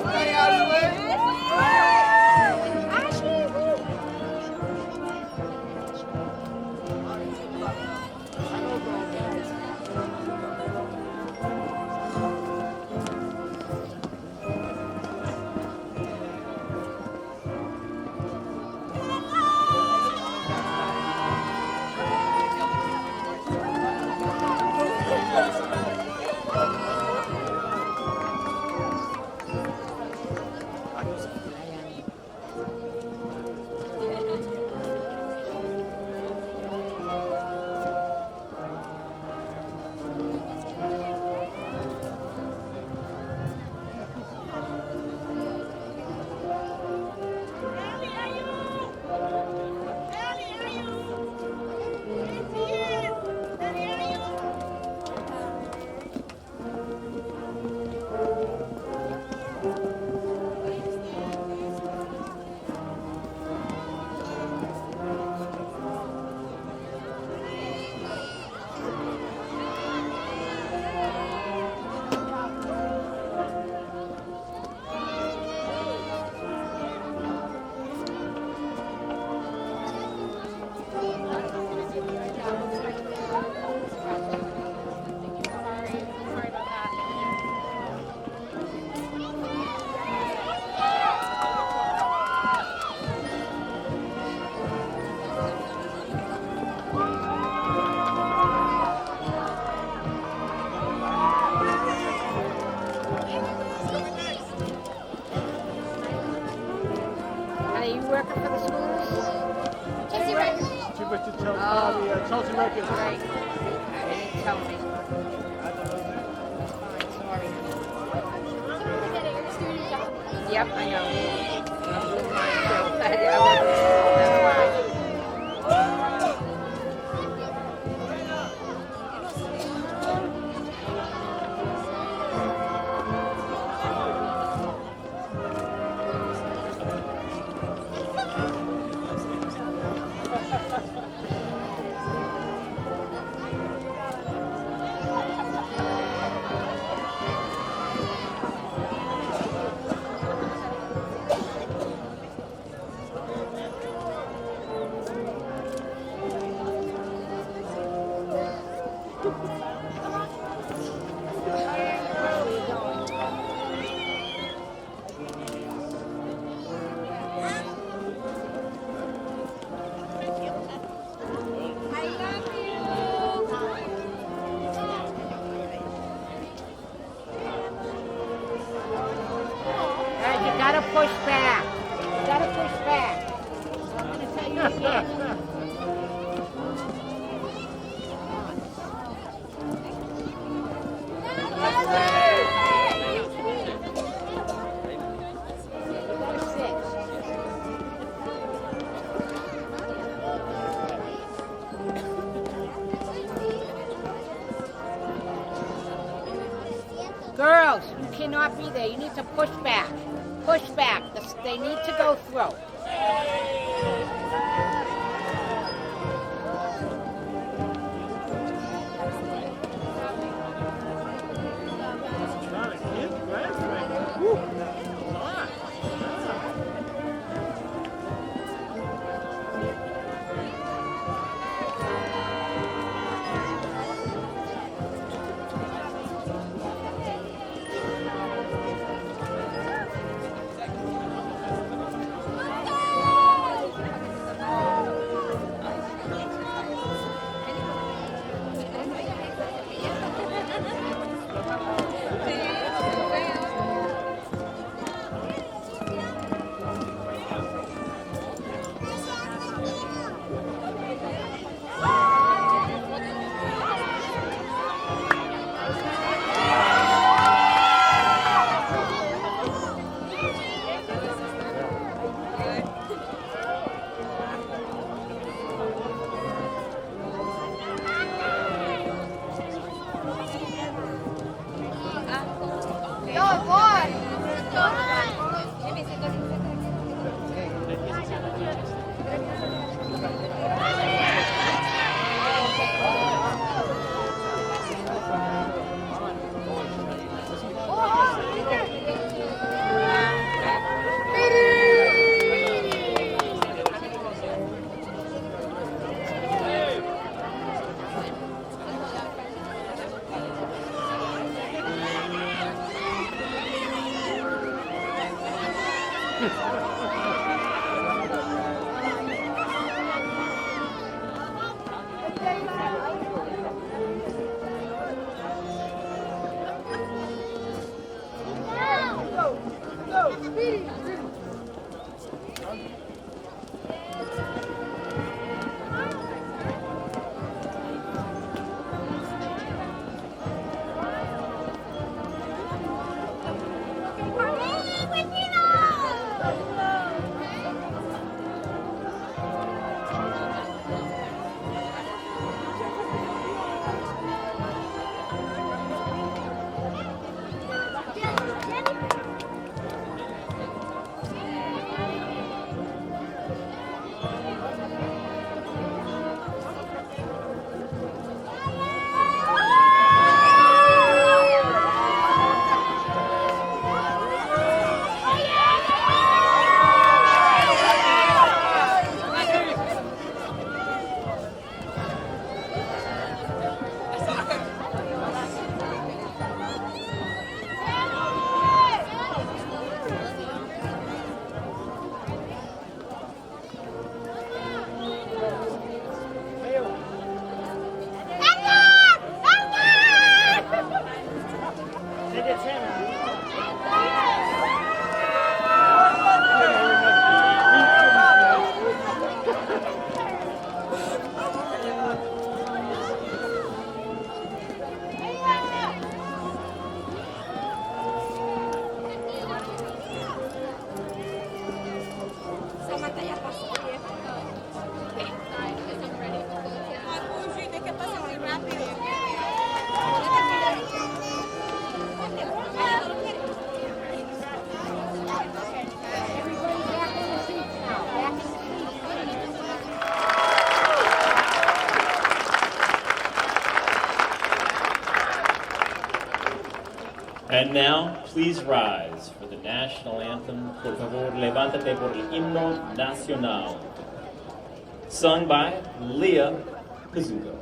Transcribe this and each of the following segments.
Stay out of the way. working for the schools? Chelsea Records. She was to tell Chelsea Records. Right. They didn't tell me. Fine, sorry. Yep, I know. I'm doing mine too. I wasn't told, that's why. Push back. You gotta push back. I'm gonna tell you again. Girls, you cannot be there. You need to push back. Push back. They need to go through. And now, please rise for the national anthem. Por favor, levántate por el himno nacional. Sung by Leah Kazuko.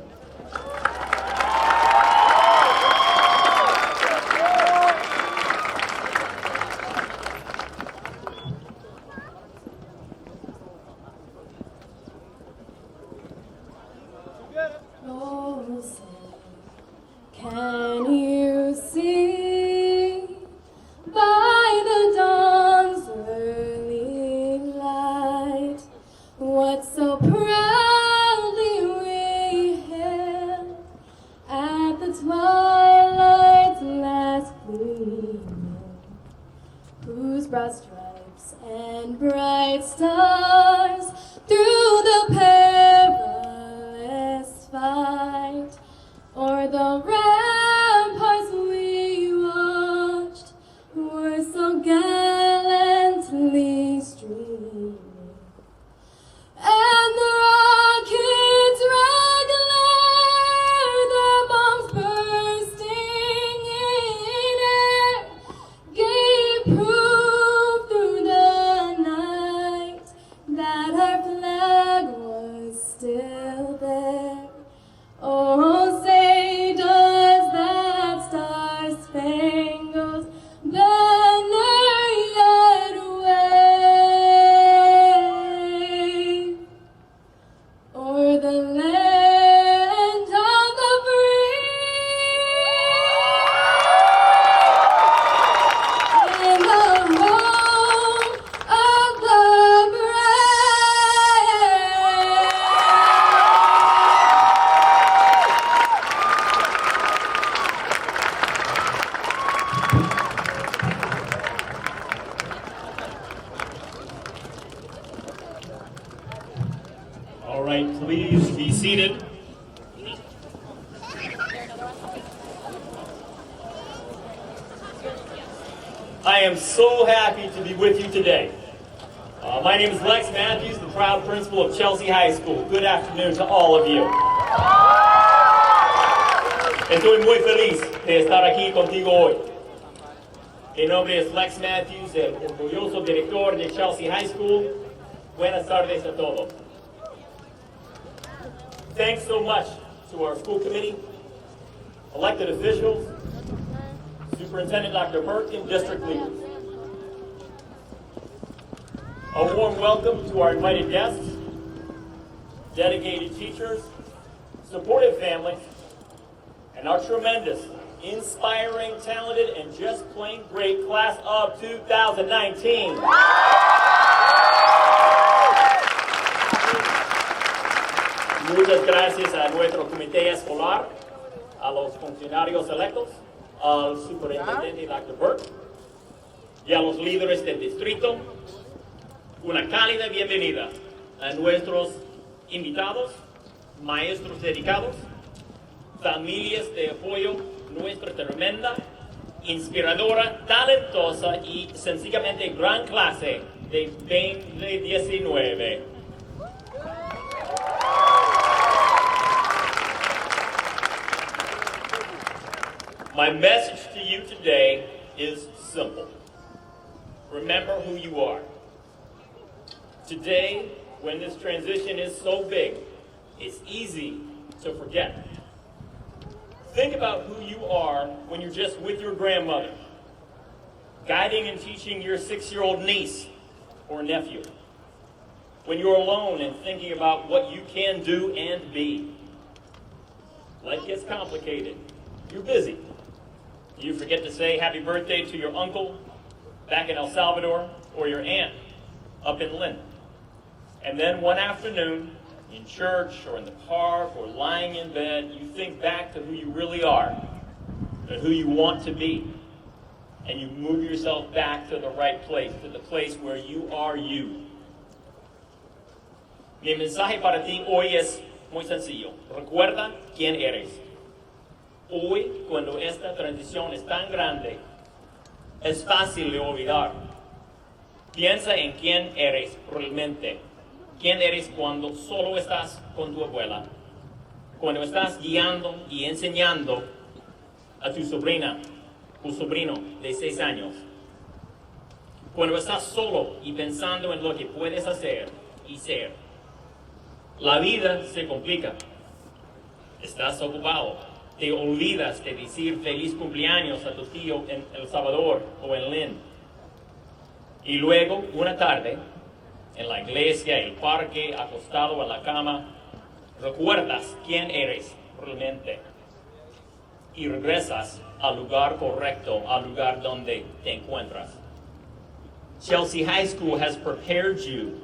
Can you see by the dawn's early light what so proudly we hailed at the twilight's last gleaming, whose broad stripes and bright stars through the perilous fight o'er the ramparts we watched were so gallantly streaming, and the rockets' red glare, their bombs bursting in air, gave proof through the night that our flag was still there. Oh, say does that star-spangled banner yet wave o'er the land of the free and the home of the brave? All right, please be seated. I am so happy to be with you today. My name is Lex Matthews, the proud principal of Chelsea High School. Good afternoon to all of you. Estoy muy feliz de estar aquí contigo hoy. Mi nombre es Lex Matthews, el orgulloso director de Chelsea High School. Buenas tardes a todos. Thanks so much to our school committee, elected officials, Superintendent Dr. Burke, and district leaders. A warm welcome to our invited guests, dedicated teachers, supportive families, and our tremendous, inspiring, talented, and just plain great class of 2019. Muchas gracias a nuestro comité escolar, a los funcionarios electos, al superintendente Dr. Burke y a los líderes del distrito. Una cálida bienvenida a nuestros invitados, maestros dedicados, familias de apoyo, nuestra tremenda, inspiradora, talentosa y sencillamente gran clase de 2019. My message to you today is simple. Remember who you are. Today, when this transition is so big, it's easy to forget. Think about who you are when you're just with your grandmother, guiding and teaching your 6-year-old niece or nephew. When you're alone and thinking about what you can do and be. Life gets complicated. You're busy. You forget to say happy birthday to your uncle back in El Salvador or your aunt up in Lynn. And then one afternoon, in church or in the park or lying in bed, you think back to who you really are and who you want to be. And you move yourself back to the right place, to the place where you are you. Mi mensaje para ti hoy es muy sencillo. Recuerda quién eres. Hoy, cuando esta transición es tan grande, es fácil de olvidar. Piensa en quién eres realmente. ¿Quién eres cuando solo estás con tu abuela? Cuando estás guiando y enseñando a tu sobrina tu sobrino de 6 años. Cuando estás solo y pensando en lo que puedes hacer y ser, la vida se complica. Estás ocupado. Te olvidas de decir feliz cumpleaños a tu tío en El Salvador o en Lynn. Y luego, una tarde, en la iglesia, el parque, acostado en la cama, recuerdas quién eres realmente. Y regresas al lugar correcto, al lugar donde te encuentras. Chelsea High School has prepared you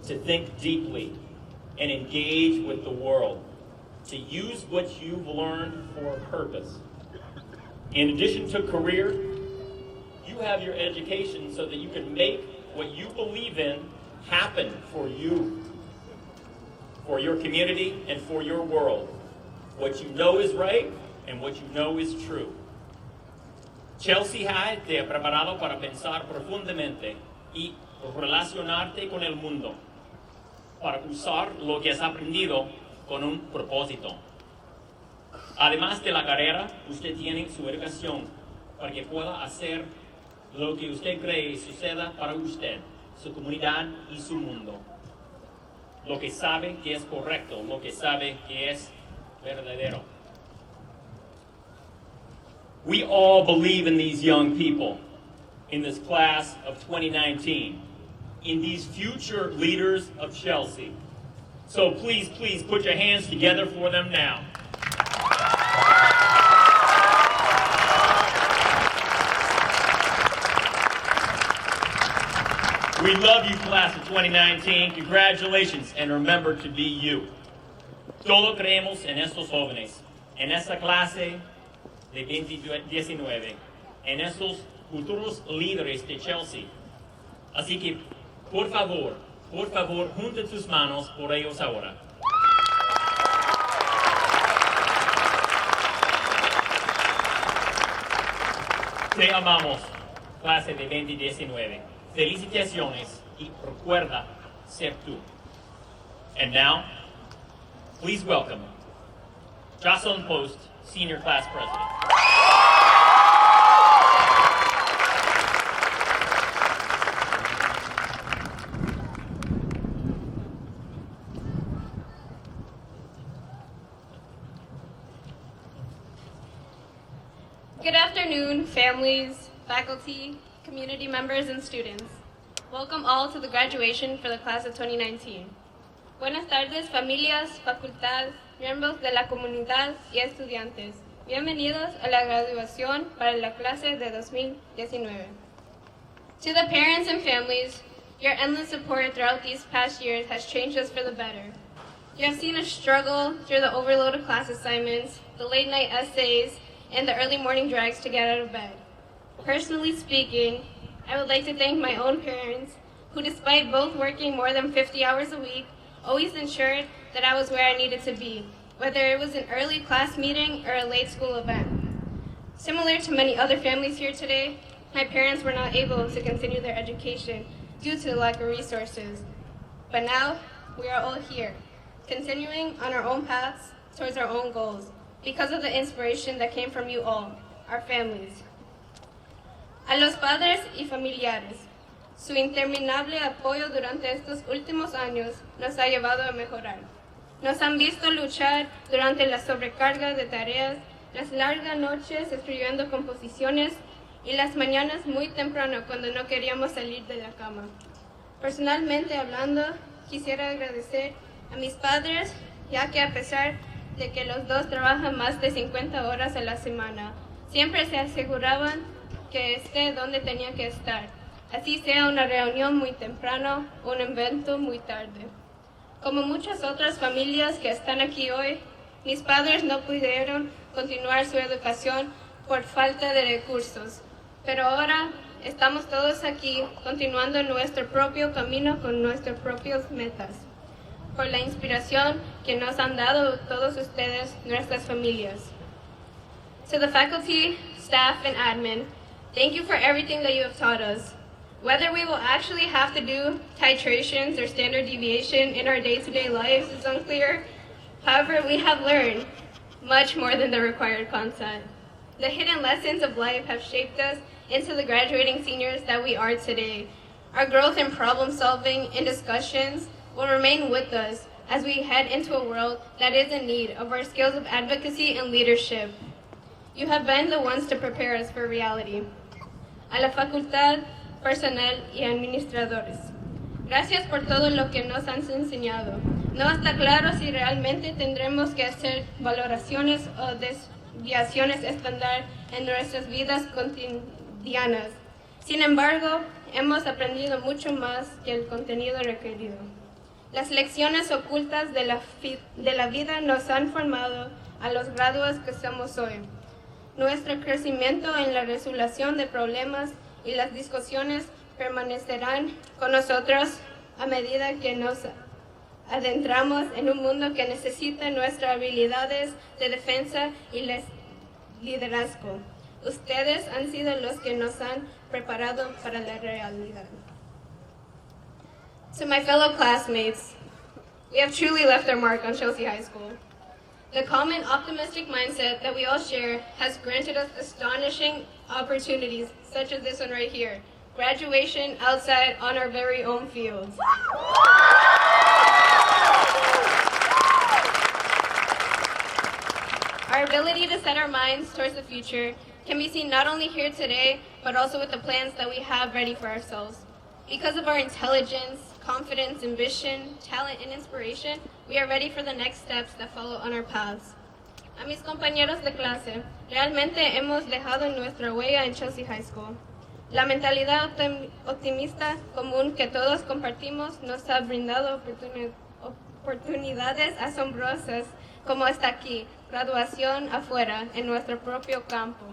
to think deeply and engage with the world, to use what you've learned for a purpose. In addition to career, you have your education so that you can make what you believe in happen for you, for your community, and for your world. What you know is right and what you know is true. Chelsea High te ha preparado para pensar profundamente y relacionarte con el mundo, para usar lo que has aprendido con un propósito. Además de la carrera, usted tiene su educación para que pueda hacer lo que usted cree suceda para usted, su comunidad y su mundo. Lo que sabe que es correcto, lo que sabe que es verdadero. We all believe in these young people, in this class of 2019, in these future leaders of Chelsea. So please, please put your hands together for them now. We love you, class of 2019. Congratulations, and remember to be you. Todos creemos en estos jóvenes, en esta clase de 2019, en estos futuros líderes de Chelsea. Así que, por favor, junta tus manos por ellos ahora. Te amamos, clase de 2019. Felicitaciones y recuerda ser tú. And now, please welcome Jocelyn Post, Senior Class President. Good afternoon, families, faculty, community members, and students. Welcome all to the graduation for the class of 2019. Buenas tardes, familias, facultad, miembros de la comunidad y estudiantes. Bienvenidos a la graduación para la clase de 2019. To the parents and families, your endless support throughout these past years has changed us for the better. You have seen us struggle through the overload of class assignments, the late night essays, and the early morning drags to get out of bed. Personally speaking, I would like to thank my own parents, who despite both working more than 50 hours a week, always ensured that I was where I needed to be, whether it was an early class meeting or a late school event. Similar to many other families here today, my parents were not able to continue their education due to the lack of resources. But now, we are all here, continuing on our own paths towards our own goals, because of the inspiration that came from you all, our families. A los padres y familiares, su interminable apoyo durante estos últimos años nos ha llevado a mejorar. Nos han visto luchar durante la sobrecarga de tareas, las largas noches escribiendo composiciones y las mañanas muy temprano cuando no queríamos salir de la cama. Personalmente hablando, quisiera agradecer a mis padres, ya que a pesar de que los dos trabajan más de 50 horas a la semana, siempre se aseguraban que esté donde tenía que estar, así sea una reunión muy temprano o un evento muy tarde. Como muchas otras familias que están aquí hoy, mis padres no pudieron continuar su educación por falta de recursos, pero ahora estamos todos aquí continuando nuestro propio camino con nuestras propias metas, por la inspiración que nos han dado todos ustedes, nuestras familias. To the faculty, staff, and admin, thank you for everything that you have taught us. Whether we will actually have to do titrations or standard deviation in our day-to-day lives is unclear. However, we have learned much more than the required content. The hidden lessons of life have shaped us into the graduating seniors that we are today. Our growth in problem solving and discussions will remain with us as we head into a world that is in need of our skills of advocacy and leadership. You have been the ones to prepare us for reality. A la facultad, personal y administradores. Gracias por todo lo que nos han enseñado. No está claro si realmente tendremos que hacer valoraciones o desviaciones estándar en nuestras vidas cotidianas. Sin embargo, hemos aprendido mucho más que el contenido requerido. Las lecciones ocultas de la vida nos han formado a los graduados que somos hoy. Nuestro crecimiento en la resolución de problemas y las discusiones permanecerán con nosotros a medida que nos adentramos en un mundo que necesita nuestras habilidades de defensa y liderazgo. Ustedes han sido los que nos han preparado para la realidad. To my fellow classmates, we have truly left our mark on Chelsea High School. The common optimistic mindset that we all share has granted us astonishing opportunities, such as this one right here, graduation outside on our very own fields. Our ability to set our minds towards the future can be seen not only here today, but also with the plans that we have ready for ourselves. Because of our intelligence, confidence, ambition, talent, and inspiration, we are ready for the next steps that follow on our paths. A mis compañeros de clase, realmente hemos dejado nuestra huella en Chelsea High School. La mentalidad optimista común que todos compartimos nos ha brindado oportunidades asombrosas como esta aquí, graduación afuera, en nuestro propio campo.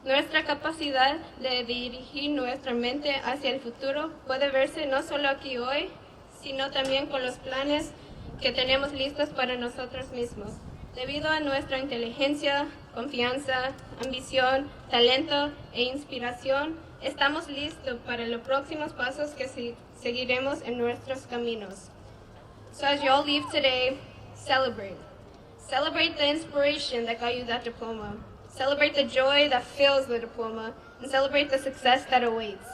Nuestra capacidad de dirigir nuestra mente hacia el futuro puede verse no solo aquí hoy, sino también con los planes que tenemos listos para nosotros mismos. Debido a nuestra inteligencia, confianza, ambición, talento e inspiración, estamos listos para los próximos pasos que seguiremos en nuestros caminos. So as you all leave today, celebrate. Celebrate the inspiration that got you that diploma. Celebrate the joy that fills the diploma. And celebrate the success that awaits.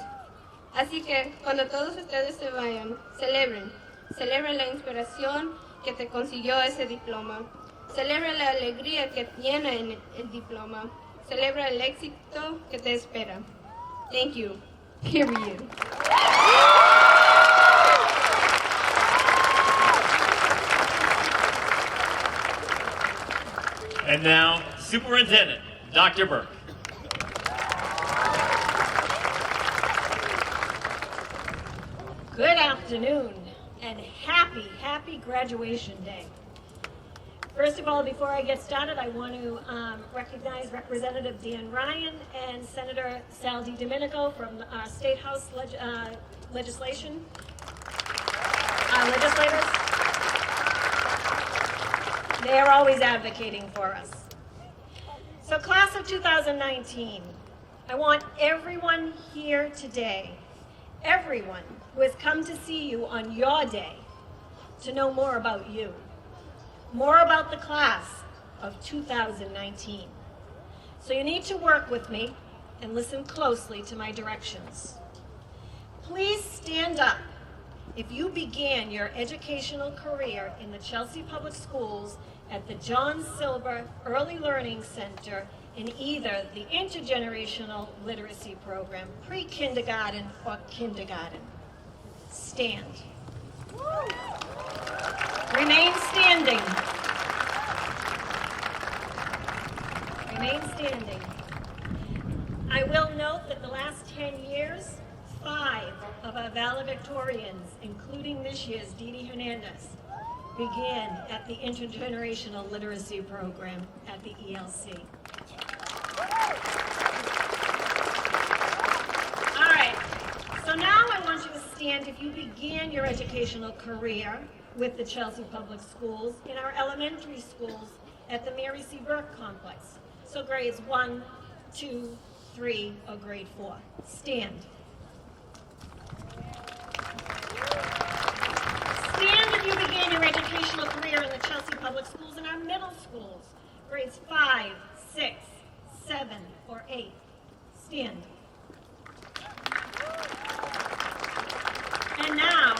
Así que, cuando todos ustedes se vayan, celebren. Celebren la inspiración que te consiguió ese diploma. Celebra la alegría que tiene en el diploma. Celebra el éxito que te espera. Thank you. Period. And now, Superintendent, Dr. Burke. Good afternoon, and happy graduation day. First of all, before I get started, I want to recognize Representative Dan Ryan and Senator Sal DiDomenico from our State House legislators. They are always advocating for us. So class of 2019, I want everyone here today, everyone who has come to see you on your day, to know more about you, more about the class of 2019. So you need to work with me and listen closely to my directions. Please stand up if you began your educational career in the Chelsea Public Schools at the John Silver Early Learning Center in either the Intergenerational Literacy Program, pre-kindergarten or kindergarten. Stand. Remain standing. Remain standing. I will note that the last 10 years, 5 of our valedictorians, including this year's Dee Dee Hernandez, began at the Intergenerational Literacy Program at the ELC. All right, so now I want you to stand if you began your educational career with the Chelsea Public Schools in our elementary schools at the Mary C. Burke Complex. So grades 1, 2, 3, or grade 4. Stand. Stand if you began your educational career in the Chelsea Public Schools in our middle schools, grades 5, 6, 7, or 8? Stand. And now,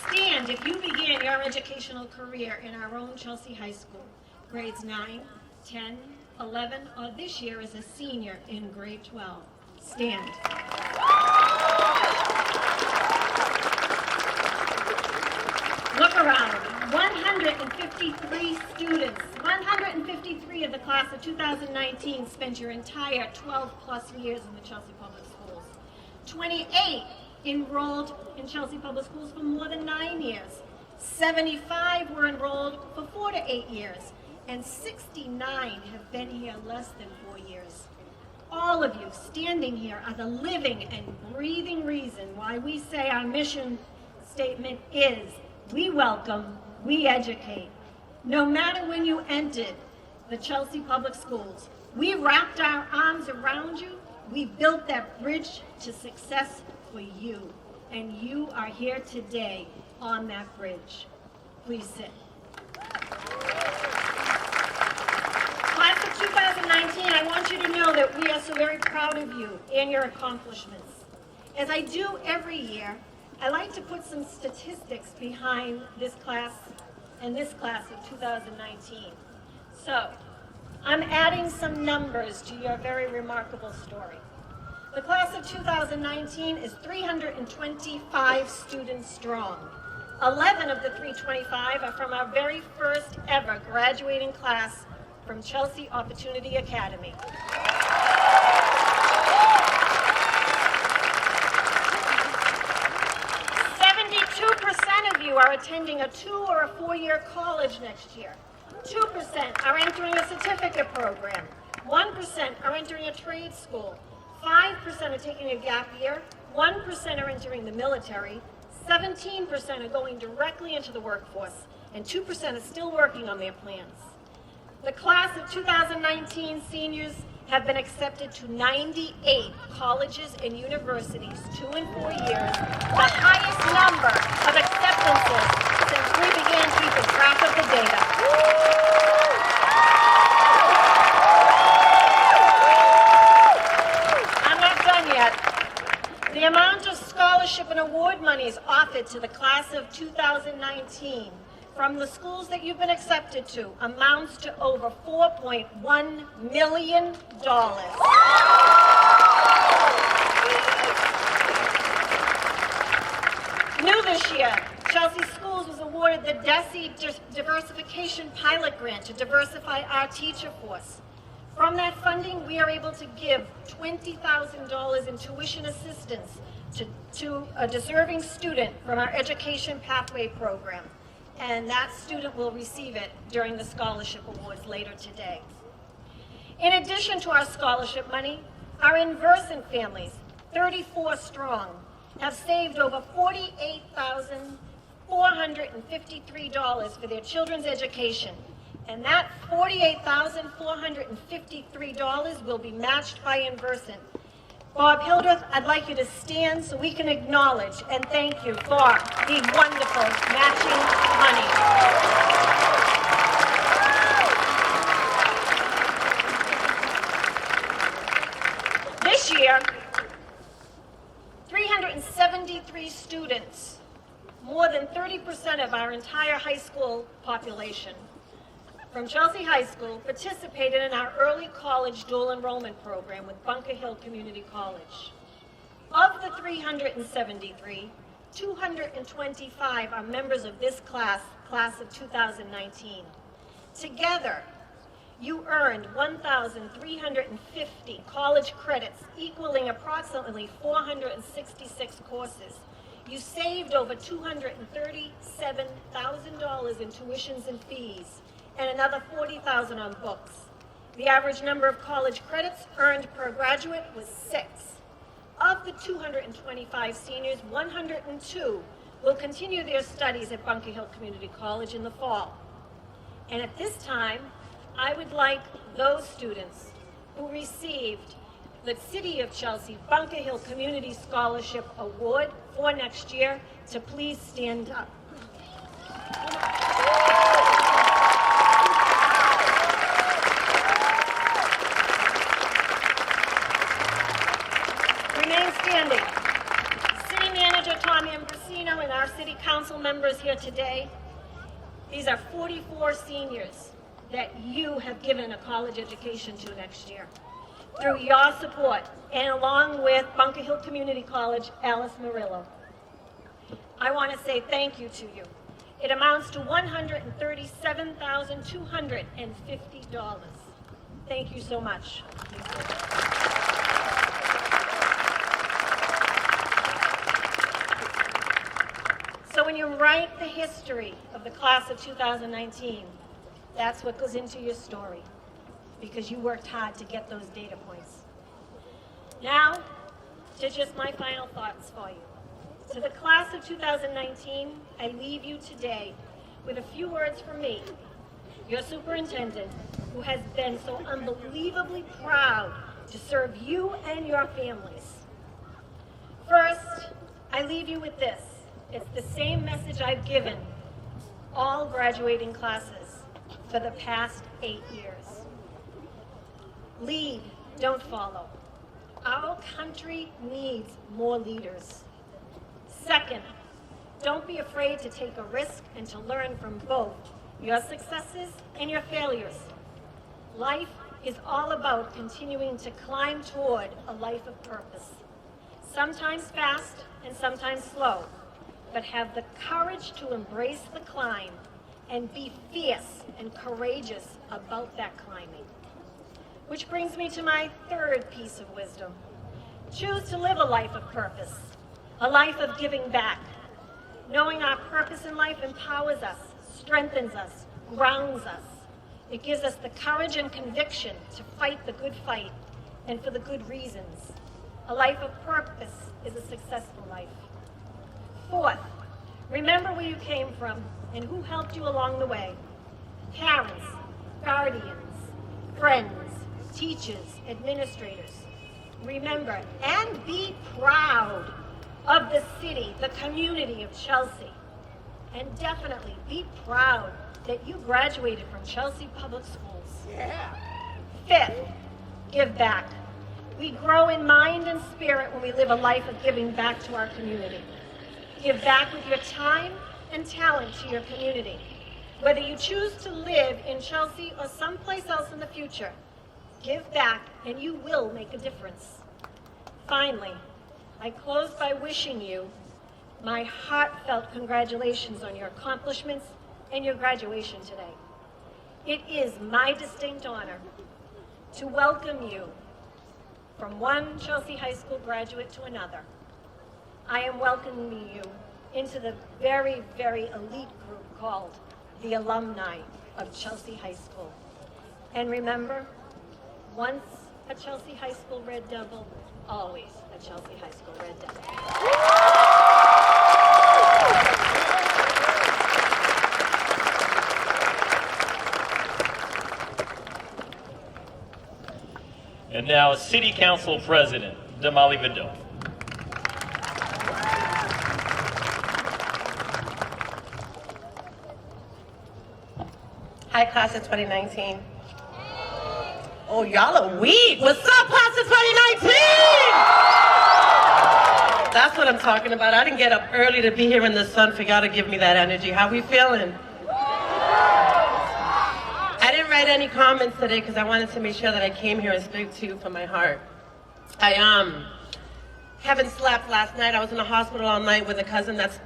stand if you began your educational career in our own Chelsea High School, grades 9, 10, 11, or this year as a senior in grade 12. Stand. Look around. 153 students, 153 of the class of 2019 spent your entire 12-plus years in the Chelsea Public Schools. 28 enrolled in Chelsea Public Schools for more than 9 years. 75 were enrolled for 4 to 8 years. And 69 have been here less than 4 years. All of you standing here are the living and breathing reason why we say our mission statement is, we welcome, we educate. No matter when you entered the Chelsea Public Schools, we wrapped our arms around you, we built that bridge to success for you, and you are here today on that bridge. Please sit. Class of 2019, I want you to know that we are so very proud of you and your accomplishments. As I do every year, I like to put some statistics behind this class and this class of 2019. So, I'm adding some numbers to your very remarkable story. The class of 2019 is 325 students strong. 11 of the 325 are from our very first ever graduating class from Chelsea Opportunity Academy. 72% of you are attending a 2 or a 4-year college next year. 2% are entering a certificate program. 1% are entering a trade school. 5% are taking a gap year. 1% are entering the military. 17% are going directly into the workforce. And 2% are still working on their plans. The class of 2019 seniors have been accepted to 98 colleges and universities, 2 and 4 years, the highest number of acceptances since we began keeping track of the data. I'm not done yet. The amount of scholarship and award monies offered to the class of 2019 from the schools that you've been accepted to amounts to over $4.1 million. New this year, Chelsea Schools was awarded the DESE Diversification Pilot Grant to diversify our teacher force. From that funding, we are able to give $20,000 in tuition assistance to a deserving student from our Education Pathway program. And that student will receive it during the scholarship awards later today. In addition to our scholarship money, our Inversant families, 34 strong, have saved over $48,453 for their children's education. And that $48,453 will be matched by Inversant. Bob Hildreth, I'd like you to stand so we can acknowledge and thank you for the wonderful matching money. This year, 373 students, more than 30% of our entire high school population, from Chelsea High School participated in our early college dual enrollment program with Bunker Hill Community College. Of the 373, 225 are members of this class of 2019. Together, you earned 1,350 college credits, equaling approximately 466 courses. You saved over $237,000 in tuitions and fees, and another $40,000 on books. The average number of college credits earned per graduate was 6. Of the 225 seniors, 102 will continue their studies at Bunker Hill Community College in the fall. And at this time, I would like those students who received the City of Chelsea Bunker Hill Community Scholarship Award for next year to please stand up. outstanding. City Manager Tom Ambrosino and our City Council members here today, these are 44 seniors that you have given a college education to next year. Through your support, and along with Bunker Hill Community College, Alice Murillo. I want to say thank you to you. It amounts to $137,250. Thank you so much. So when you write the history of the class of 2019, that's what goes into your story, because you worked hard to get those data points. Now, to just my final thoughts for you. To the class of 2019, I leave you today with a few words from me, your superintendent, who has been so unbelievably proud to serve you and your families. First, I leave you with this. It's the same message I've given all graduating classes for the past 8 years. Lead, don't follow. Our country needs more leaders. Second, don't be afraid to take a risk and to learn from both your successes and your failures. Life is all about continuing to climb toward a life of purpose. Sometimes fast and sometimes slow, but have the courage to embrace the climb and be fierce and courageous about that climbing. Which brings me to my third piece of wisdom. Choose to live a life of purpose, a life of giving back. Knowing our purpose in life empowers us, strengthens us, grounds us. It gives us the courage and conviction to fight the good fight and for the good reasons. A life of purpose is a successful life. Fourth, remember where you came from and who helped you along the way. Parents, guardians, friends, teachers, administrators. Remember and be proud of the city, the community of Chelsea. And definitely be proud that you graduated from Chelsea Public Schools. Yeah. Fifth, give back. We grow in mind and spirit when we live a life of giving back to our community. Give back with your time and talent to your community. Whether you choose to live in Chelsea or someplace else in the future, give back and you will make a difference. Finally, I close by wishing you my heartfelt congratulations on your accomplishments and your graduation today. It is my distinct honor to welcome you from one Chelsea High School graduate to another. I am welcoming you into the very, very elite group called the alumni of Chelsea High School. And remember, once a Chelsea High School Red Devil, always a Chelsea High School Red Devil. And now, City Council President, Damali Vidal. Hi, class of 2019. Oh, y'all are weak. What's up, class of 2019? That's what I'm talking about. I didn't get up early to be here in the sun for y'all to give me that energy. How we feeling? I didn't write any comments today because I wanted to make sure that I came here and spoke to you from my heart. I haven't slept last night. I was in the hospital all night with a cousin that's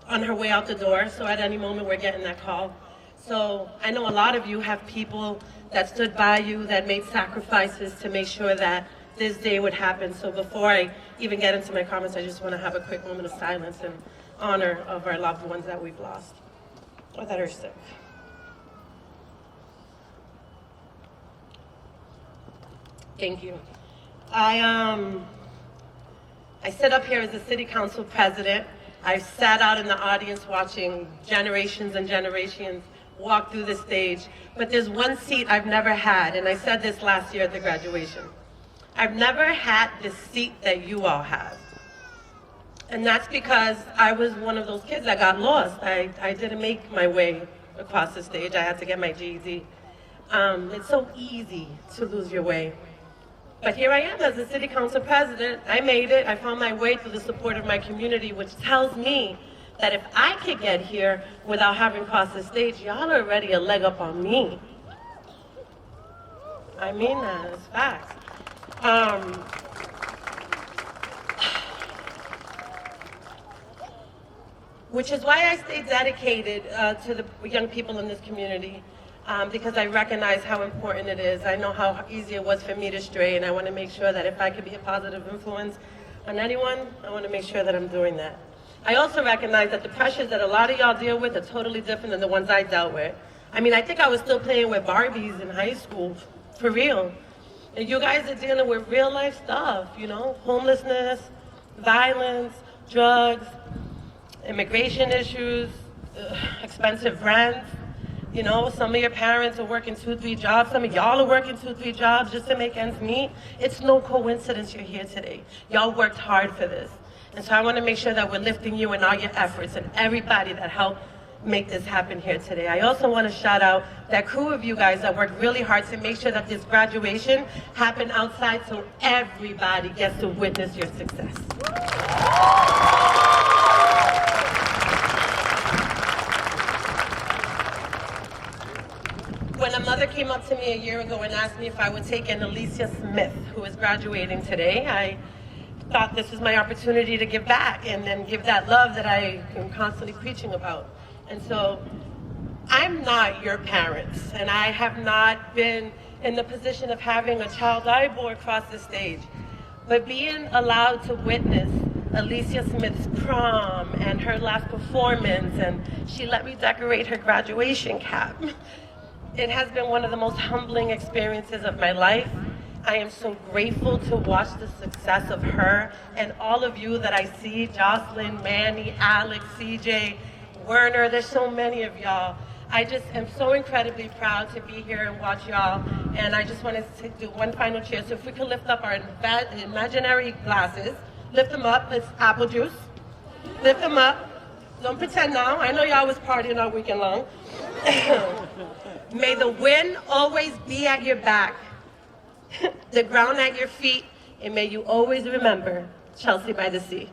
on her way out the door. So at any moment we're getting that call. So I know a lot of you have people that stood by you, that made sacrifices to make sure that this day would happen. So before I even get into my comments, I just want to have a quick moment of silence in honor of our loved ones that we've lost or that are sick. Thank you. I sit up here as a city council president. I've sat out in the audience watching generations and generations walk through the stage, but there's one seat I've never had, and I said this last year at the graduation. I've never had the seat that you all have. And that's because I was one of those kids that got lost. I didn't make my way across the stage. I had to get my GED. It's so easy to lose your way. But here I am as a city council president. I made it. I found my way through the support of my community, which tells me that if I could get here without having crossed the stage, y'all are already a leg up on me. I mean that, it's facts. Which is why I stay dedicated to the young people in this community, because I recognize how important it is. I know how easy it was for me to stray, and I want to make sure that if I could be a positive influence on anyone, I want to make sure that I'm doing that. I also recognize that the pressures that a lot of y'all deal with are totally different than the ones I dealt with. I mean, I think I was still playing with Barbies in high school, for real. And you guys are dealing with real life stuff, you know, homelessness, violence, drugs, immigration issues, expensive rent. You know, some of your parents are working 2-3 jobs. Some of y'all are working 2-3 jobs just to make ends meet. It's no coincidence you're here today. Y'all worked hard for this. And so I want to make sure that we're lifting you and all your efforts and everybody that helped make this happen here today. I also want to shout out that crew of you guys that worked really hard to make sure that this graduation happened outside so everybody gets to witness your success. When a mother came up to me a year ago and asked me if I would take in Alicia Smith, who is graduating today, I thought this was my opportunity to give back and then give that love that I am constantly preaching about. And so I'm not your parents, and I have not been in the position of having a child eyeball across the stage. But being allowed to witness Alicia Smith's prom and her last performance, and she let me decorate her graduation cap, it has been one of the most humbling experiences of my life. I am so grateful to watch the success of her and all of you that I see, Jocelyn, Manny, Alex, CJ, Werner, there's so many of y'all. I just am so incredibly proud to be here and watch y'all. And I just wanted to do one final cheer. So if we could lift up our imaginary glasses, lift them up, it's apple juice. Lift them up. Don't pretend now. I know y'all was partying all weekend long. May the wind always be at your back, the ground at your feet, and may you always remember Chelsea by the Sea.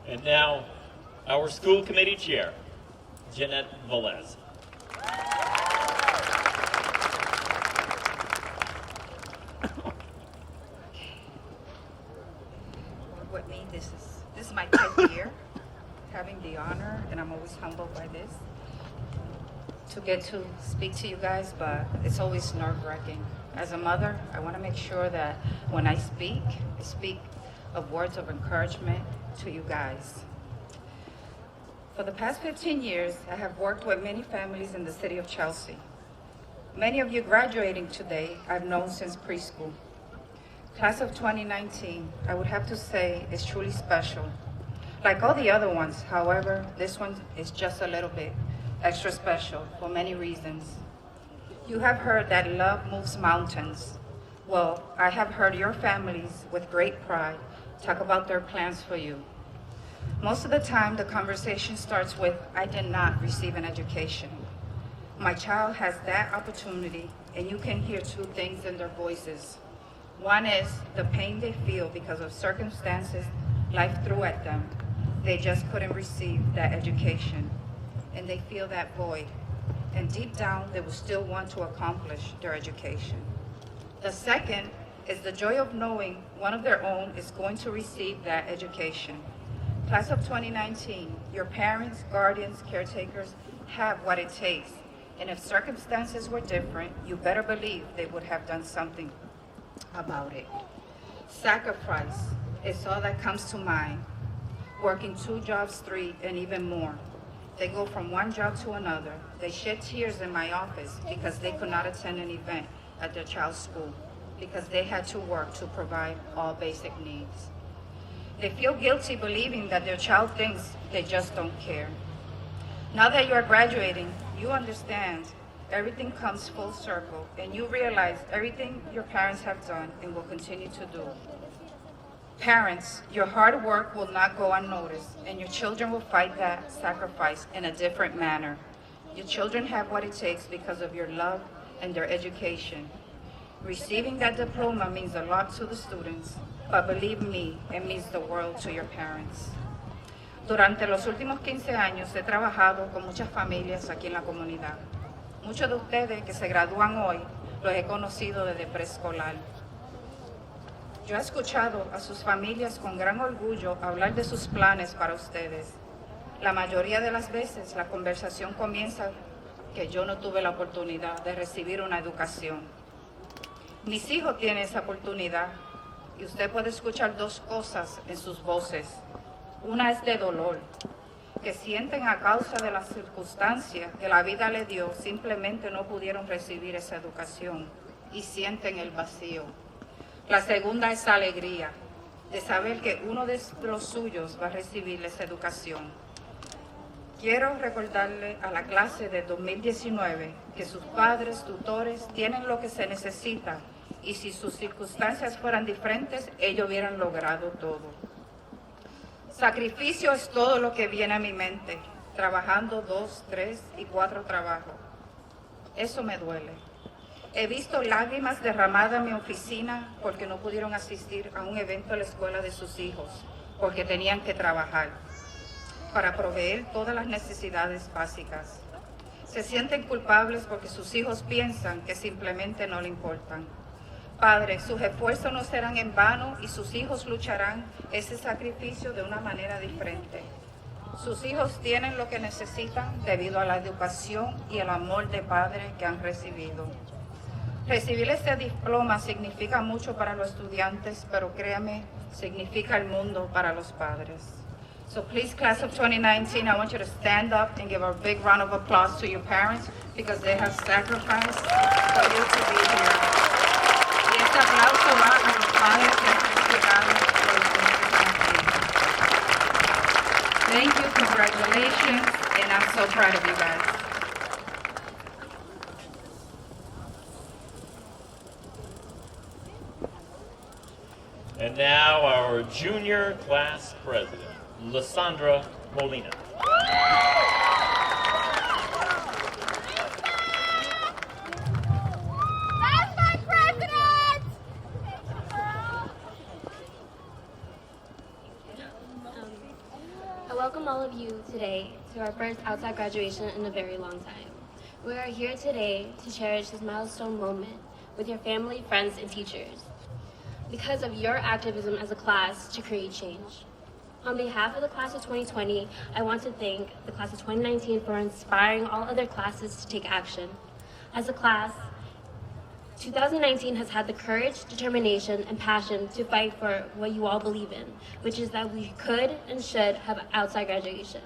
And now, our school committee chair, Jeanette Velez. With me, this is my 10th year having the honor, and I'm always humbled by this to get to speak to you guys, but it's always nerve-wracking. As a mother, I want to make sure that when I speak of words of encouragement to you guys. For the past 15 years, I have worked with many families in the city of Chelsea. Many of you graduating today I've known since preschool. Class of 2019, I would have to say, is truly special. Like all the other ones, however, this one is just a little bit extra special for many reasons. You have heard that love moves mountains. Well, I have heard your families with great pride talk about their plans for you. Most of the time, the conversation starts with, I did not receive an education. My child has that opportunity, and you can hear two things in their voices. One is the pain they feel because of circumstances life threw at them. They just couldn't receive that education, and they feel that void. And deep down, they will still want to accomplish their education. The second is the joy of knowing one of their own is going to receive that education. Class of 2019, your parents, guardians, caretakers have what it takes. And if circumstances were different, you better believe they would have done something about it. Sacrifice is all that comes to mind. Working 2 jobs, 3, and even more. They go from one job to another. They shed tears in my office because they could not attend an event at their child's school because they had to work to provide all basic needs. They feel guilty believing that their child thinks they just don't care. Now that you are graduating, you understand everything comes full circle, and you realize everything your parents have done and will continue to do. Parents, your hard work will not go unnoticed, and your children will fight that sacrifice in a different manner. Your children have what it takes because of your love and their education. Receiving that diploma means a lot to the students, but believe me, it means the world to your parents. Durante los últimos 15 años he trabajado con muchas familias aquí en la comunidad. Muchos de ustedes que se gradúan hoy los he conocido desde preescolar. Yo he escuchado a sus familias con gran orgullo hablar de sus planes para ustedes. La mayoría de las veces la conversación comienza que yo no tuve la oportunidad de recibir una educación. Mis hijos tienen esa oportunidad y usted puede escuchar dos cosas en sus voces. Una es de dolor, que sienten a causa de las circunstancias que la vida le dio, simplemente no pudieron recibir esa educación y sienten el vacío. La segunda es alegría, de saber que uno de los suyos va a recibir esa educación. Quiero recordarle a la clase de 2019 que sus padres, tutores, tienen lo que se necesita y si sus circunstancias fueran diferentes, ellos hubieran logrado todo. Sacrificio es todo lo que viene a mi mente, trabajando 2, 3 y 4 trabajos. Eso me duele. He visto lágrimas derramadas en mi oficina porque no pudieron asistir a un evento en la escuela de sus hijos, porque tenían que trabajar para proveer todas las necesidades básicas. Se sienten culpables porque sus hijos piensan que simplemente no le importan. Padre, sus esfuerzos no serán en vano y sus hijos lucharán ese sacrificio de una manera diferente. Sus hijos tienen lo que necesitan debido a la educación y el amor de padre que han recibido. Recibir este diploma significa mucho para los estudiantes, pero créame, significa el mundo para los padres. So please, class of 2019, I want you to stand up and give a big round of applause to your parents because they have sacrificed for you to be here. Y este aplauso va a los padres que han estudiado por los que están aquí. Thank you, congratulations, and I'm so proud of you guys. And now our junior class president, Lysandra Molina. That's my president! I welcome all of you today to our first outside graduation in a very long time. We are here today to cherish this milestone moment with your family, friends, and teachers because of your activism as a class to create change. On behalf of the class of 2020, I want to thank the class of 2019 for inspiring all other classes to take action. As a class, 2019 has had the courage, determination, and passion to fight for what you all believe in, which is that we could and should have outside graduation.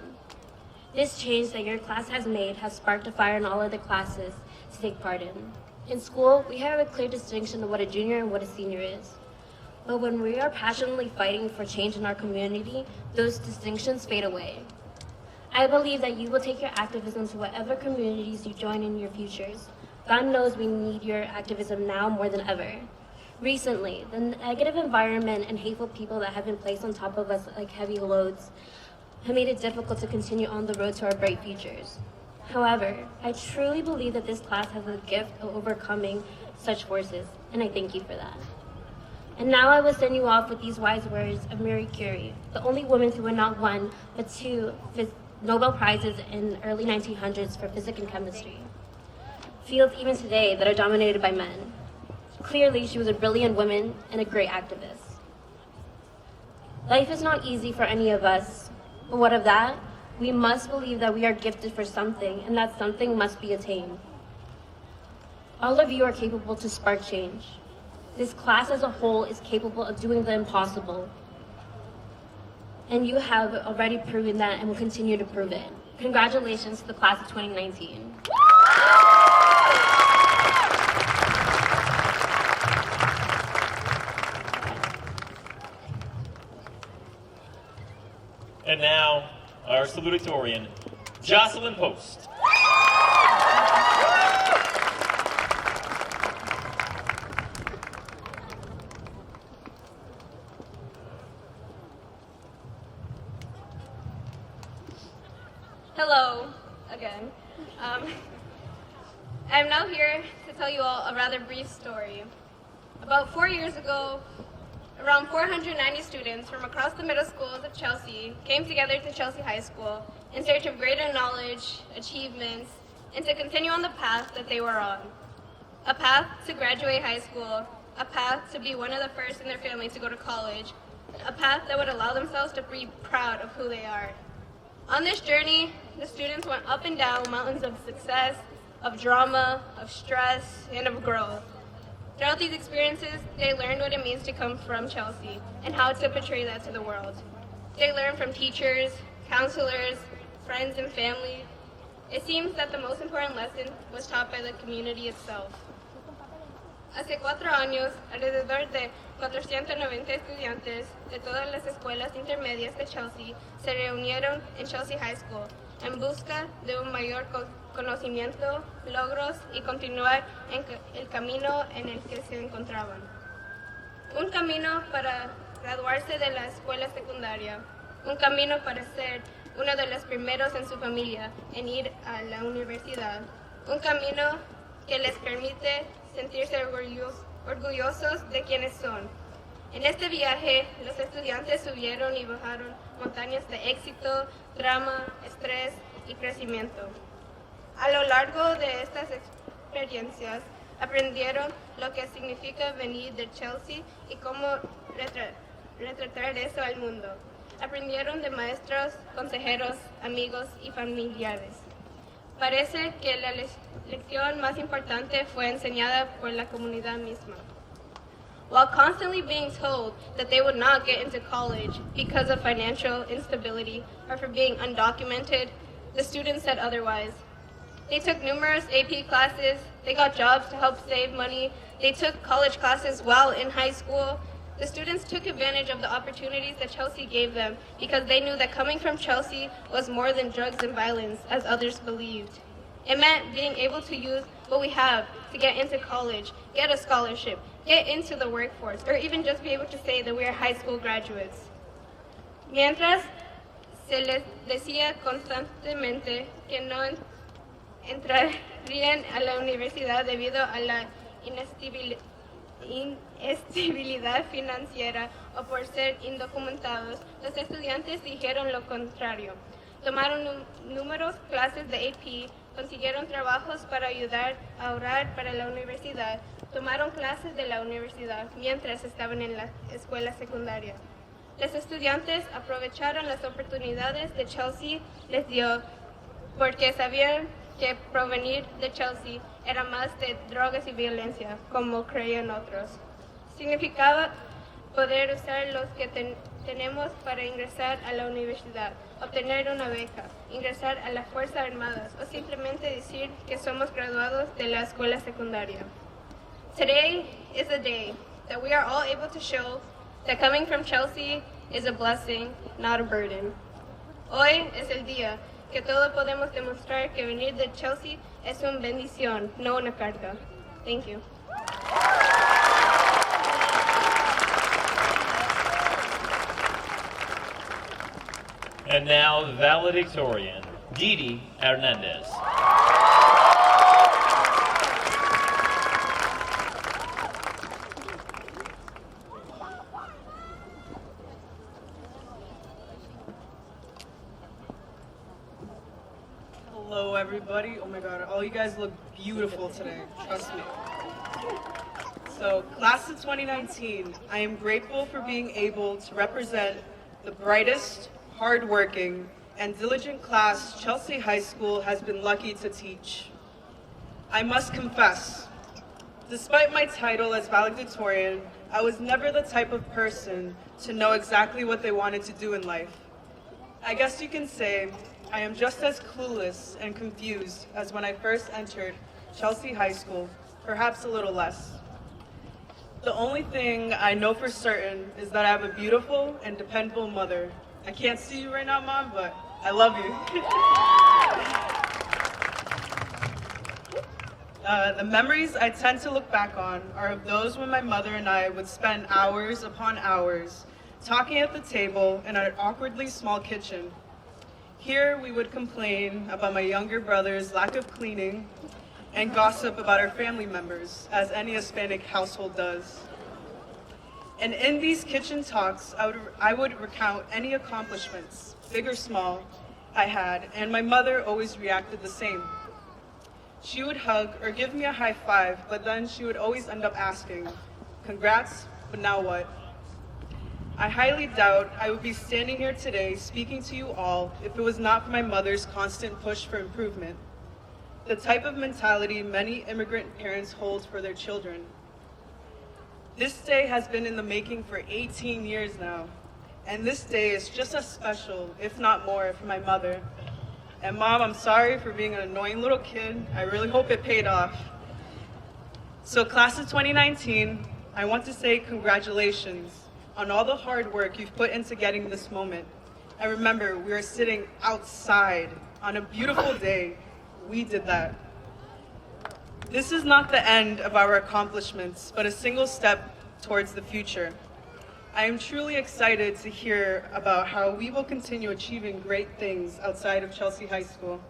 This change that your class has made has sparked a fire in all other classes to take part in. In school, we have a clear distinction of what a junior and what a senior is. But when we are passionately fighting for change in our community, those distinctions fade away. I believe that you will take your activism to whatever communities you join in your futures. God knows we need your activism now more than ever. Recently, the negative environment and hateful people that have been placed on top of us like heavy loads have made it difficult to continue on the road to our bright futures. However, I truly believe that this class has a gift of overcoming such forces, and I thank you for that. And now I will send you off with these wise words of Marie Curie, the only woman to win not one, but two Nobel Prizes in the early 1900s for physics and chemistry. Fields even today that are dominated by men. Clearly, she was a brilliant woman and a great activist. Life is not easy for any of us, but what of that? We must believe that we are gifted for something, and that something must be attained. All of you are capable to spark change. This class as a whole is capable of doing the impossible. And you have already proven that and will continue to prove it. Congratulations to the class of 2019. And now, our salutatorian, Jocelyn Post. Um, I'm now here to tell you all a rather brief story. About 4 years ago, around 490 students from across the middle schools of Chelsea came together to Chelsea High School in search of greater knowledge, achievements, and to continue on the path that they were on. A path to graduate high school, a path to be one of the first in their family to go to college, a path that would allow themselves to be proud of who they are. On this journey, the students went up and down mountains of success, of drama, of stress, and of growth. Throughout these experiences, they learned what it means to come from Chelsea and how to portray that to the world. They learned from teachers, counselors, friends, and family. It seems that the most important lesson was taught by the community itself. Hace 4 años, alrededor de 490 estudiantes de todas las escuelas intermedias de Chelsea se reunieron en Chelsea High School en busca de un mayor conocimiento, logros y continuar en el camino en el que se encontraban. Un camino para graduarse de la escuela secundaria, un camino para ser uno de los primeros en su familia en ir a la universidad, un camino que les permite sentirse orgullosos de quienes son. En este viaje, los estudiantes subieron y bajaron montañas de éxito, drama, estrés y crecimiento. A lo largo de estas experiencias, aprendieron lo que significa venir de Chelsea y cómo retratar eso al mundo. Aprendieron de maestros, consejeros, amigos y familiares. Parece que la lección más importante fue enseñada por la comunidad misma. While constantly being told that they would not get into college because of financial instability or for being undocumented, the students said otherwise. They took numerous AP classes, they got jobs to help save money, they took college classes while in high school. The students took advantage of the opportunities that Chelsea gave them because they knew that coming from Chelsea was more than drugs and violence, as others believed. It meant being able to use what we have to get into college, get a scholarship, get into the workforce, or even just be able to say that we are high school graduates. Mientras se les decía constantemente que no entrarían a la universidad debido a la inestabilidad financiera o por ser indocumentados, los estudiantes dijeron lo contrario. Tomaron numerosas clases de AP, consiguieron trabajos para ayudar a ahorrar para la universidad, tomaron clases de la universidad mientras estaban en la escuela secundaria. Los estudiantes aprovecharon las oportunidades que Chelsea les dio porque sabían que provenir de Chelsea era más de drogas y violencia, como creían otros. Significaba poder usar los que tenemos para ingresar a la universidad, obtener una beca, ingresar a las Fuerzas Armadas o simplemente decir que somos graduados de la escuela secundaria. Today is a day that we are all able to show that coming from Chelsea is a blessing, not a burden. Hoy es el día que todos podemos demostrar que venir de Chelsea es una bendición, no una carga. Thank you. And now, the valedictorian, Didi Hernandez. Hello, everybody. Oh my God, all you guys look beautiful today. Trust me. So, class of 2019, I am grateful for being able to represent the brightest, hardworking, and diligent class Chelsea High School has been lucky to teach. I must confess, despite my title as valedictorian, I was never the type of person to know exactly what they wanted to do in life. I guess you can say I am just as clueless and confused as when I first entered Chelsea High School, perhaps a little less. The only thing I know for certain is that I have a beautiful and dependable mother. I can't see you right now, Mom, but I love you. The memories I tend to look back on are of those when my mother and I would spend hours upon hours talking at the table in our awkwardly small kitchen. Here we would complain about my younger brother's lack of cleaning and gossip about our family members, as any Hispanic household does. And in these kitchen talks, I would recount any accomplishments, big or small, I had, and my mother always reacted the same. She would hug or give me a high five, but then she would always end up asking, "Congrats, but now what?" I highly doubt I would be standing here today speaking to you all if it was not for my mother's constant push for improvement, the type of mentality many immigrant parents hold for their children. This day has been in the making for 18 years now, and this day is just as special, if not more, for my mother. And Mom, I'm sorry for being an annoying little kid. I really hope it paid off. So class of 2019, I want to say congratulations on all the hard work you've put into getting this moment. And remember, we are sitting outside on a beautiful day. We did that. This is not the end of our accomplishments, but a single step towards the future. I am truly excited to hear about how we will continue achieving great things outside of Chelsea High School.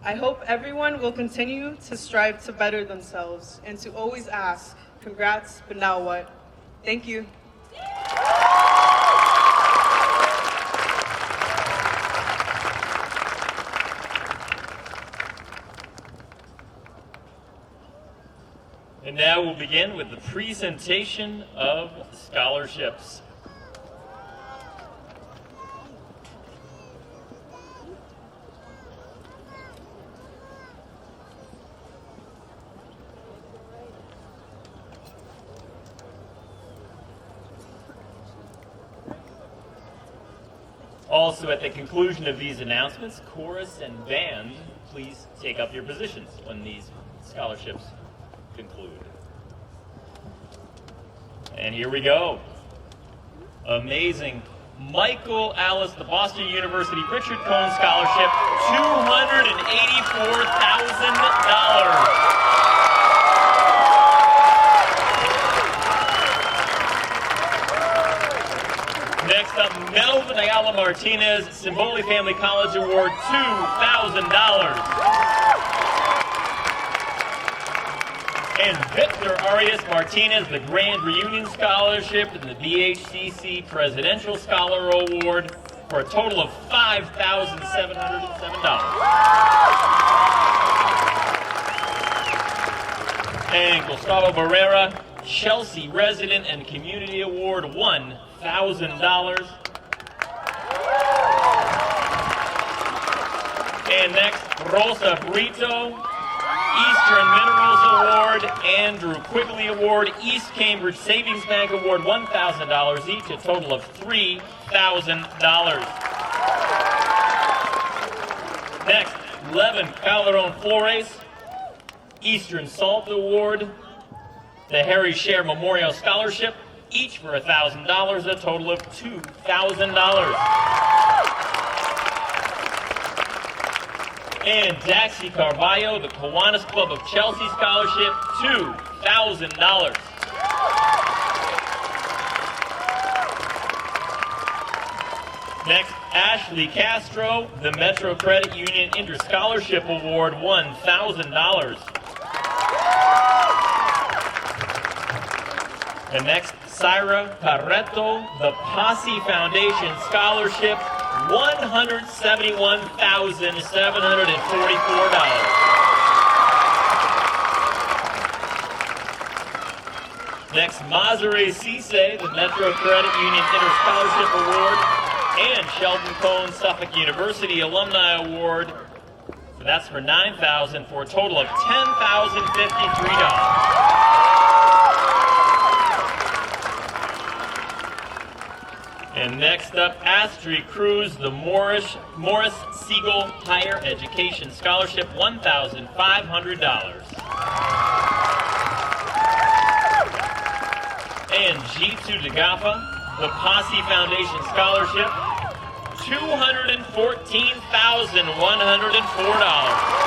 I hope everyone will continue to strive to better themselves and to always ask, "Congrats, but now what?" Thank you. And now we'll begin with the presentation of scholarships. Also, at the conclusion of these announcements, chorus and band, please take up your positions when these scholarships conclude. And here we go. Amazing. Michael Alice, the Boston University Richard Cohn Scholarship, $284,000. Next up, Melvin Ayala Martinez, Simboli Family College Award, $2,000. And Victor Arias Martinez, the Grand Reunion Scholarship and the BHCC Presidential Scholar Award, for a total of $5,707. And Gustavo Barrera, Chelsea Resident and Community Award, $1,000. And next, Rosa Brito, Eastern Minerals Award, Andrew Quigley Award, East Cambridge Savings Bank Award, $1,000 each, a total of $3,000. Next, Levin Calderon Flores, Eastern Salt Award, the Harry Scher Memorial Scholarship, each for $1,000, a total of $2,000. And Daxi Carballo, the Kiwanis Club of Chelsea Scholarship, $2,000. Next, Ashley Castro, the Metro Credit Union Interscholarship Award, $1,000. And next, Syra Carreto, the Posse Foundation Scholarship, $171,744. Next, Mazare Cisse, the Metro Credit Union Interscholarship Award, and Sheldon Cohn Suffolk University Alumni Award. That's for $9,000 for a total of $10,053. And next up, Astrid Cruz, the Morris Siegel Higher Education Scholarship, $1,500. And Jitu Dagafa, the Posse Foundation Scholarship, $214,104.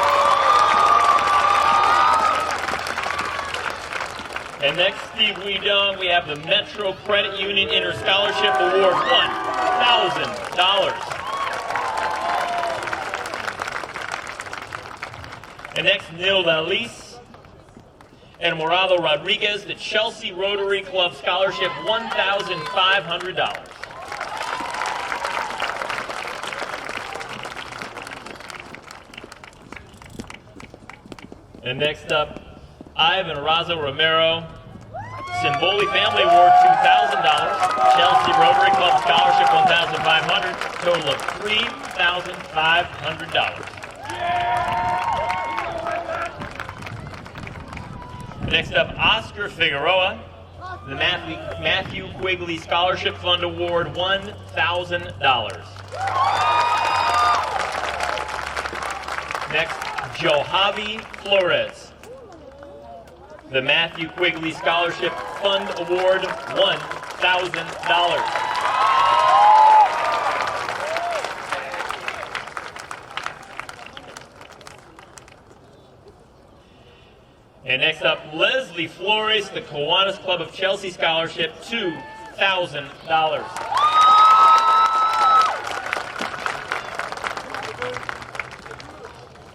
And next, Steve Weedong, we have the Metro Credit Union Interscholarship Award, $1,000. And next, Nilda Alice and Morado Rodriguez, the Chelsea Rotary Club Scholarship, $1,500. And next up, Ivan Razo Romero, Simboli Family Award, $2,000. Chelsea Rotary Club Scholarship, $1,500. Total of $3,500. Next up, Oscar Figueroa, the Matthew Quigley Scholarship Fund Award, $1,000. Next, Johavi Flores, the Matthew Quigley Scholarship Fund Award, $1,000. And next up, Leslie Flores, the Kiwanis Club of Chelsea Scholarship, $2,000.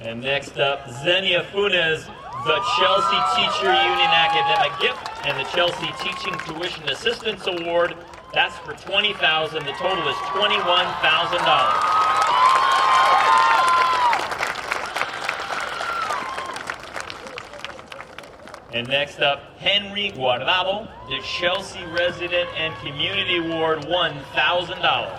And next up, Xenia Funes, the Chelsea Teacher Union Academic Gift and the Chelsea Teaching Tuition Assistance Award. That's for $20,000. The total is $21,000. And next up, Henry Guardado, the Chelsea Resident and Community Award, $1,000.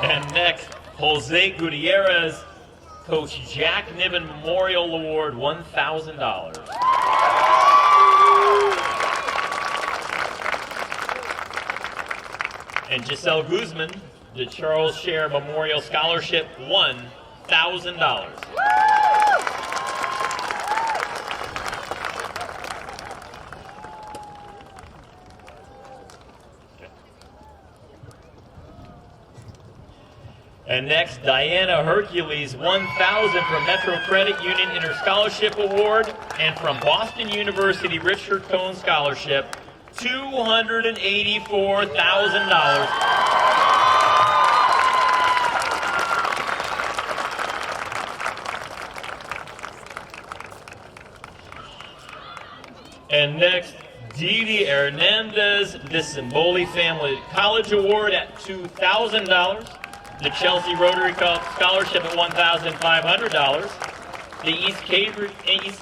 And next, Jose Gutierrez, Coach Jack Niven Memorial Award, $1,000. And Giselle Guzman, the Charles Scher Memorial Scholarship, $1,000. And next, Diana Hercules, $1,000 from Metro Credit Union Interscholarship Award, and from Boston University Richard Cohn Scholarship, $284,000. And next, Didi Hernandez, the Simboli Family College Award at $2,000. The Chelsea Rotary Club Scholarship at $1,500. The East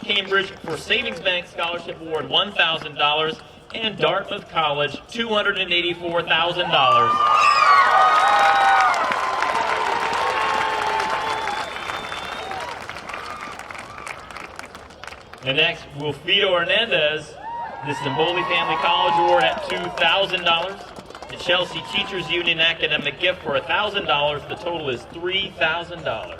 Cambridge for Savings Bank Scholarship Award, $1,000. And Dartmouth College, $284,000. And next, Wilfredo Hernandez, the Simboli Family College Award at $2,000. The Chelsea Teachers Union Academic Gift for $1,000. The total is $3,000.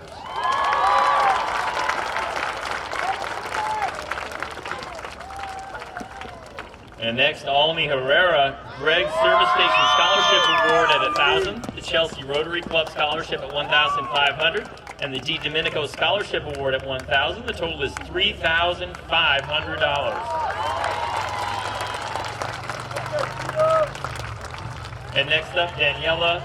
And next, Almi Herrera, Gregg Service Station Scholarship Award at $1,000. The Chelsea Rotary Club Scholarship at $1,500. And the D. Domenico Scholarship Award at $1,000. The total is $3,500. And next up, Daniela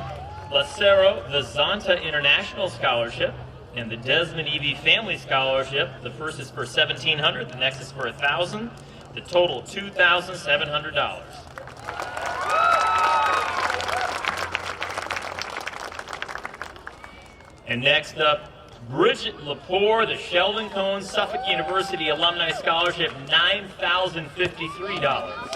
Lacero, the Zonta International Scholarship and the Desmond E.V. Family Scholarship. The first is for $1,700, the next is for $1,000. The total, $2,700. And next up, Bridget Lepore, the Sheldon Cohn Suffolk University Alumni Scholarship, $9,053.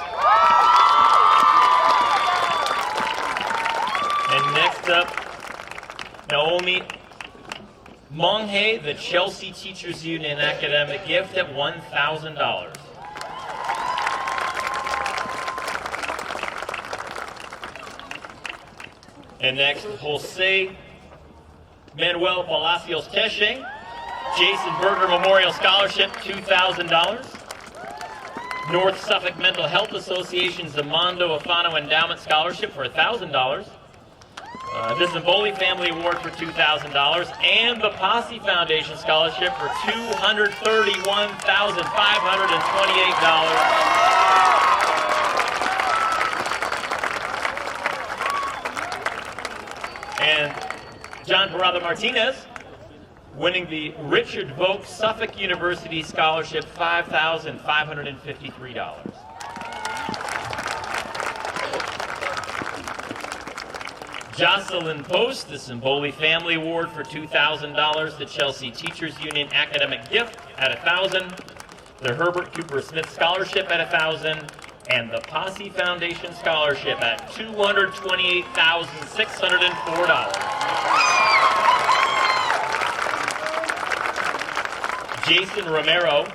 And next up, Naomi Monghe, the Chelsea Teachers Union Academic Gift at $1,000. And next, Jose Manuel Palacios Teche, Jason Berger Memorial Scholarship, $2,000. North Suffolk Mental Health Association Zamando Afano Endowment Scholarship for $1,000. The Zamboli Family Award for $2,000, and the Posse Foundation Scholarship for $231,528. John Parada Martinez, winning the Richard Volk Suffolk University Scholarship, $5,553. Jocelyn Post, the Simboli Family Award for $2,000, the Chelsea Teachers Union Academic Gift at $1,000, the Herbert Cooper Smith Scholarship at $1,000, and the Posse Foundation Scholarship at $228,604. Jason Romero,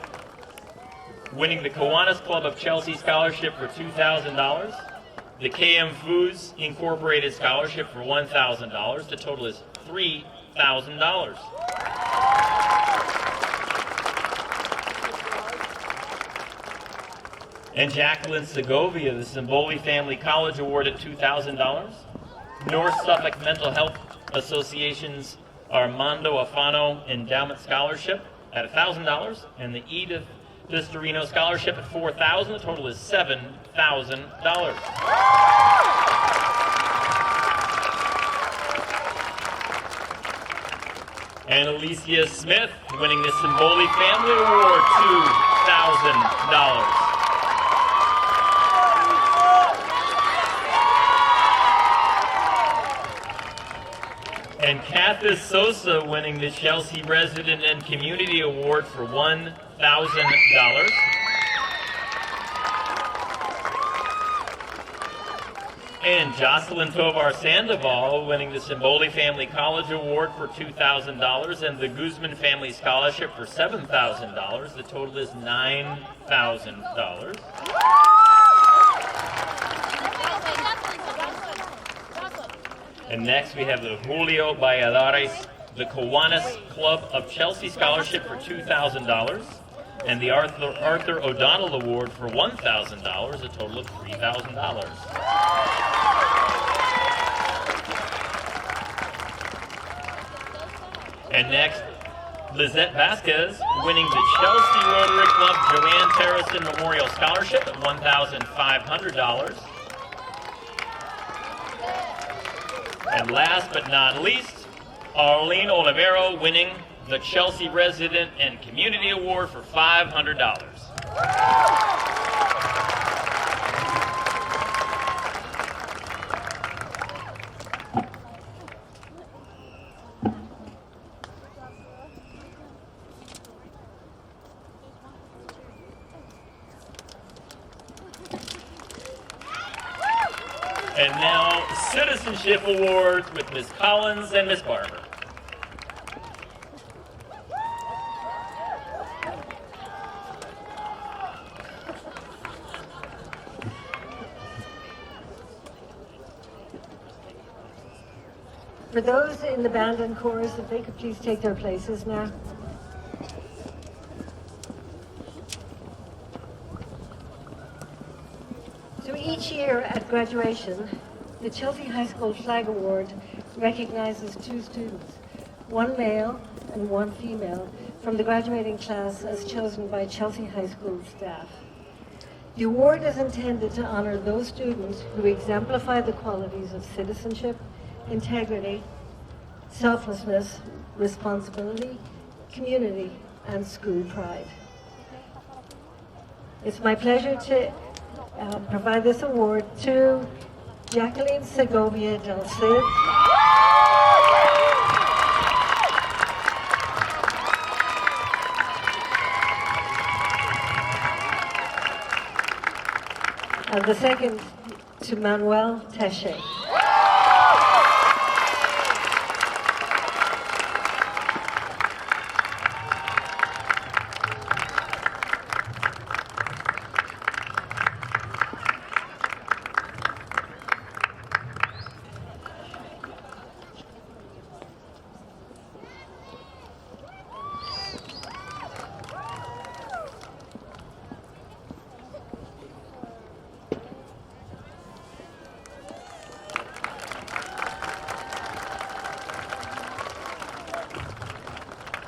winning the Kiwanis Club of Chelsea Scholarship for $2,000, the KM Foods Incorporated Scholarship for $1,000. The total is $3,000. And Jacqueline Segovia, the Simboli Family College Award at $2,000. North Suffolk Mental Health Association's Armando Afano Endowment Scholarship at $1,000, and the Edith Vistorino Scholarship at $4,000. The total is $7,000. And Alicia Smith, winning the Simboli Family Award, $2,000. And Kathis Sosa, winning the Chelsea Resident and Community Award for $1,000. And Jocelyn Tovar Sandoval, winning the Simboli Family College Award for $2,000 and the Guzman Family Scholarship for $7,000. The total is $9,000. And next we have the Julio Valladares, the Kiwanis Club of Chelsea Scholarship for $2,000, and the Arthur O'Donnell Award for $1,000, a total of $3,000. And next, Lizette Vasquez, winning the Chelsea Rotary Club Joanne Terraston Memorial Scholarship at $1,500. And last but not least, Arlene Olivero, winning the Chelsea Resident and Community Award for $500. And now, Citizenship Awards with Ms. Collins and Ms. Barber. For those in the band and chorus, if they could please take their places now. So each year at graduation, the Chelsea High School Flag Award recognizes two students, one male and one female, from the graduating class as chosen by Chelsea High School staff. The award is intended to honor those students who exemplify the qualities of citizenship, integrity, selflessness, responsibility, community, and school pride. It's my pleasure to provide this award to Jacqueline Segovia Del Cid, and the second to Manuel Teche.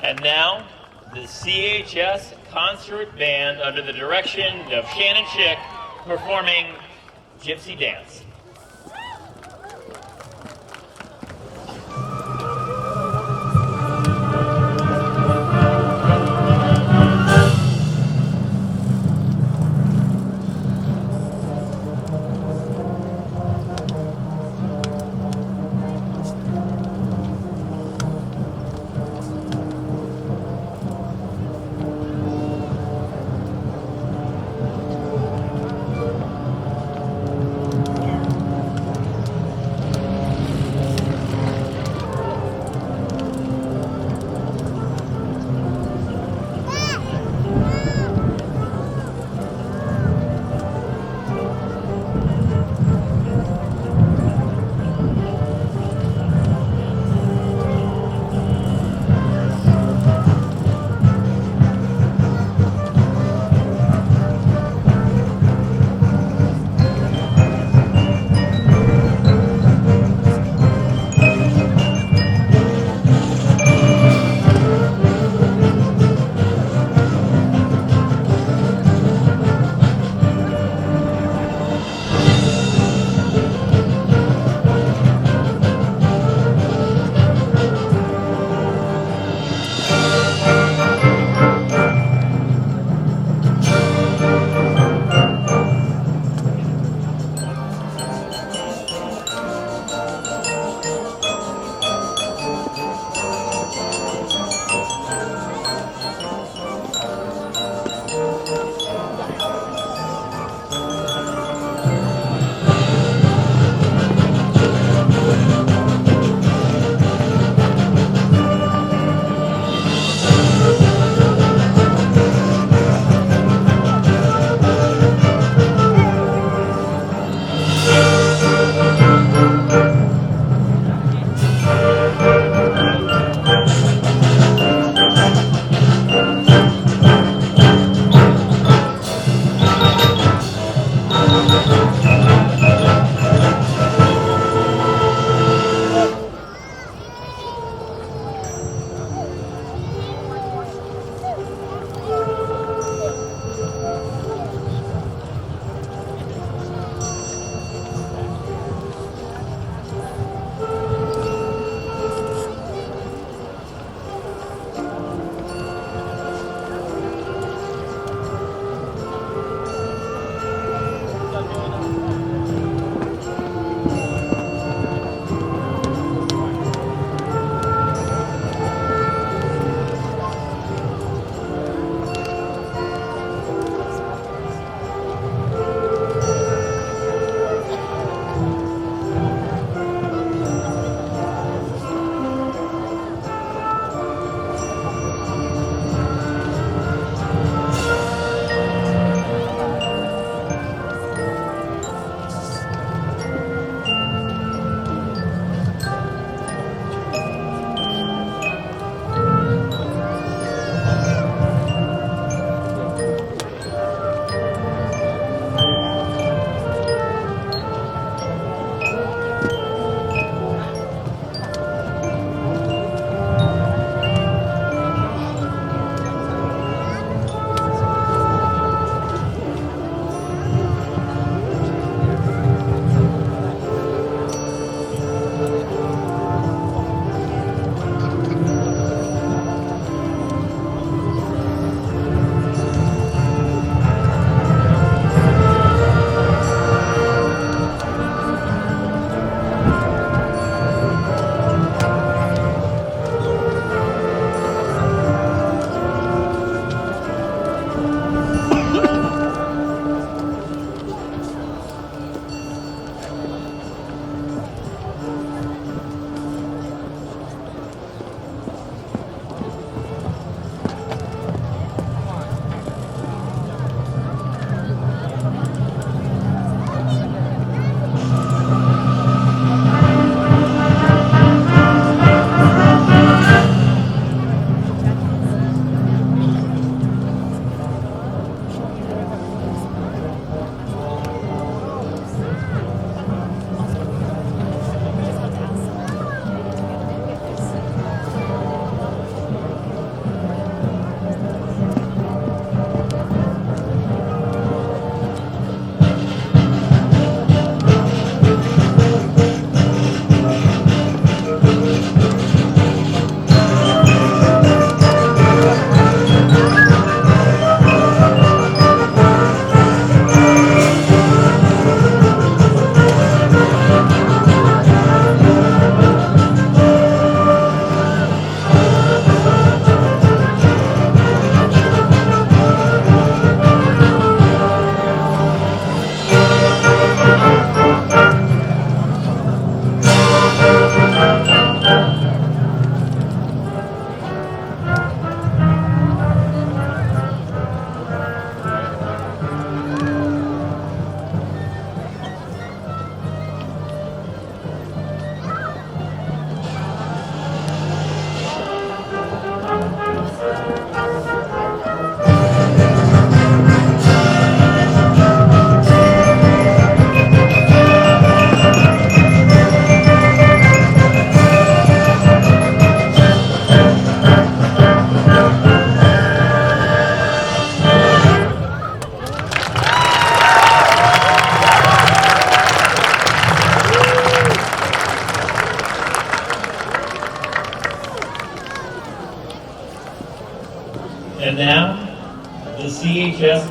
And now, the CHS Concert Band under the direction of Shannon Schick performing Gypsy Dance.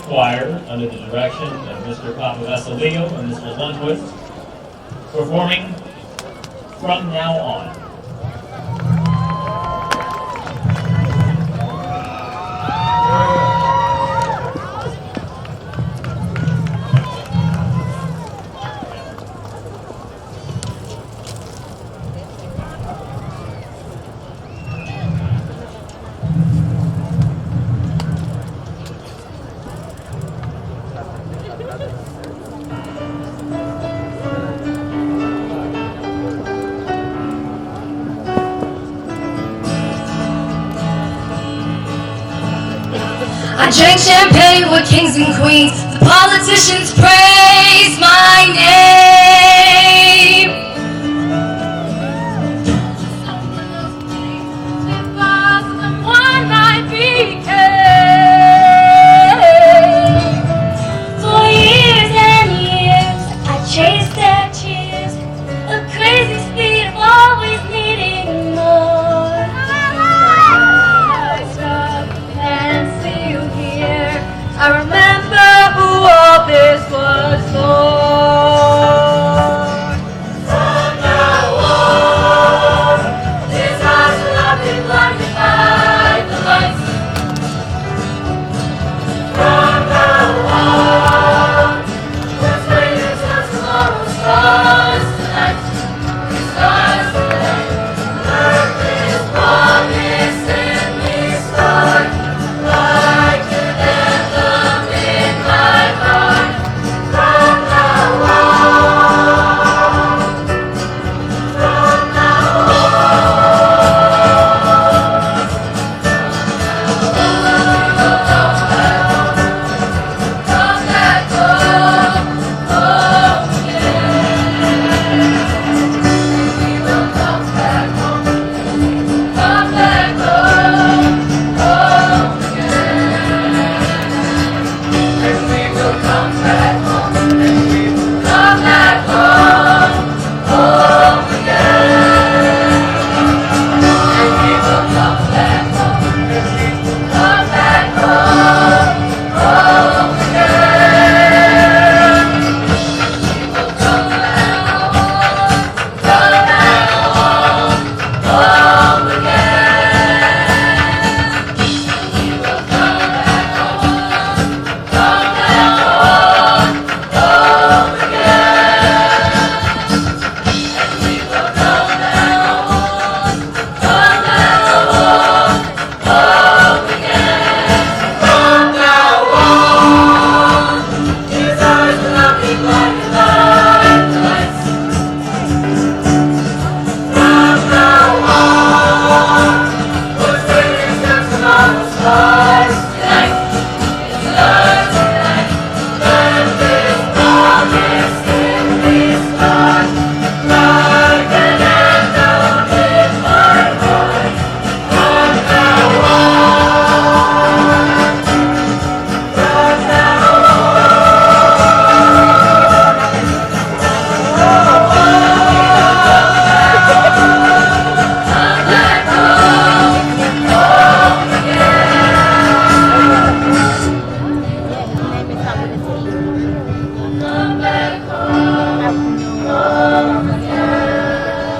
choir under the direction of Mr. Papavasilio and Mr. Lundquist, performing From Now On. I drank champagne with kings and queens. The politicians praise my name. Someone else thinks it was the one I became. For years and years, I chased their cheers, a crazy speed of always needing more. I stop and see you here. I remember who all this was for. From now on, this house will not be blinded by the lights. From now on, we're waiting till tomorrow stars tonight. Stars tonight. Earth is promised in this heart, like an anthem in my heart. From now on, from now come back home, home again. We will come back home, come back home, home again. And we will come back home, and we will come back home, home again. And we will come back home, and we will come back home, home again. We will come back home, come back home, home again. We will come back home, come back home, home again. And we will come back home, come back home, home again. From now on, these eyes will not be blinded by the lights. From now on, we're waiting till tomorrow stars tonight. Stars tonight. Land is promised in this heart, like an anthem in my heart. From now on, from now come back home, home again. Come back home, home again.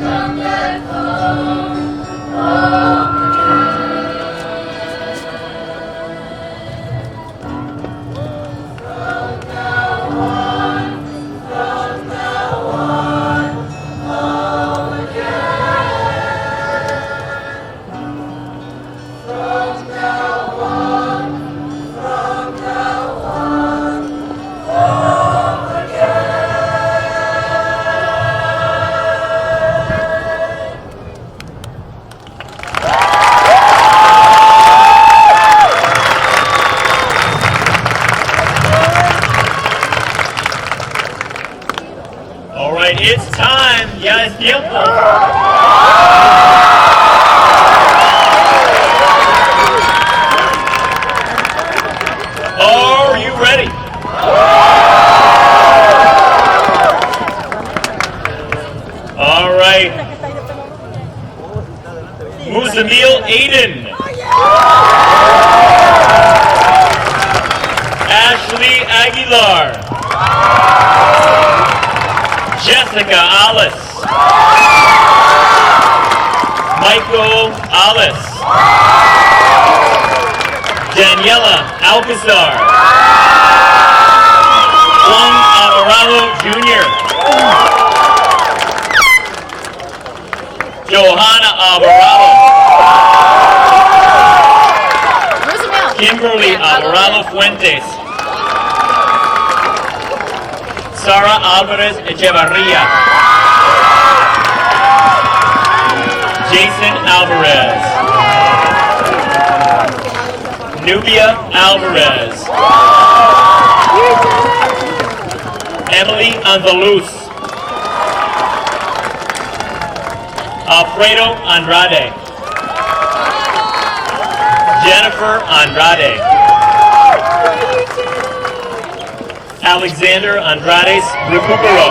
Come back home, home again. From now on, from now on, home again. From now on, from now on, home All right, it's time. Ya es tiempo. Are you ready? All right. Musamil Aiden. Ashley Aguilar. Jessica Alice. Michael Alice. Daniela Alcazar. Juan Alvarado Jr. Johanna Alvarado. Kimberly Alvarado Fuentes. Sara Alvarez Echevarria. Jason Alvarez. Nubia Alvarez. Emily Andaluz. Alfredo Andrade. Jennifer Andrade. Alexander Andrades Recupero.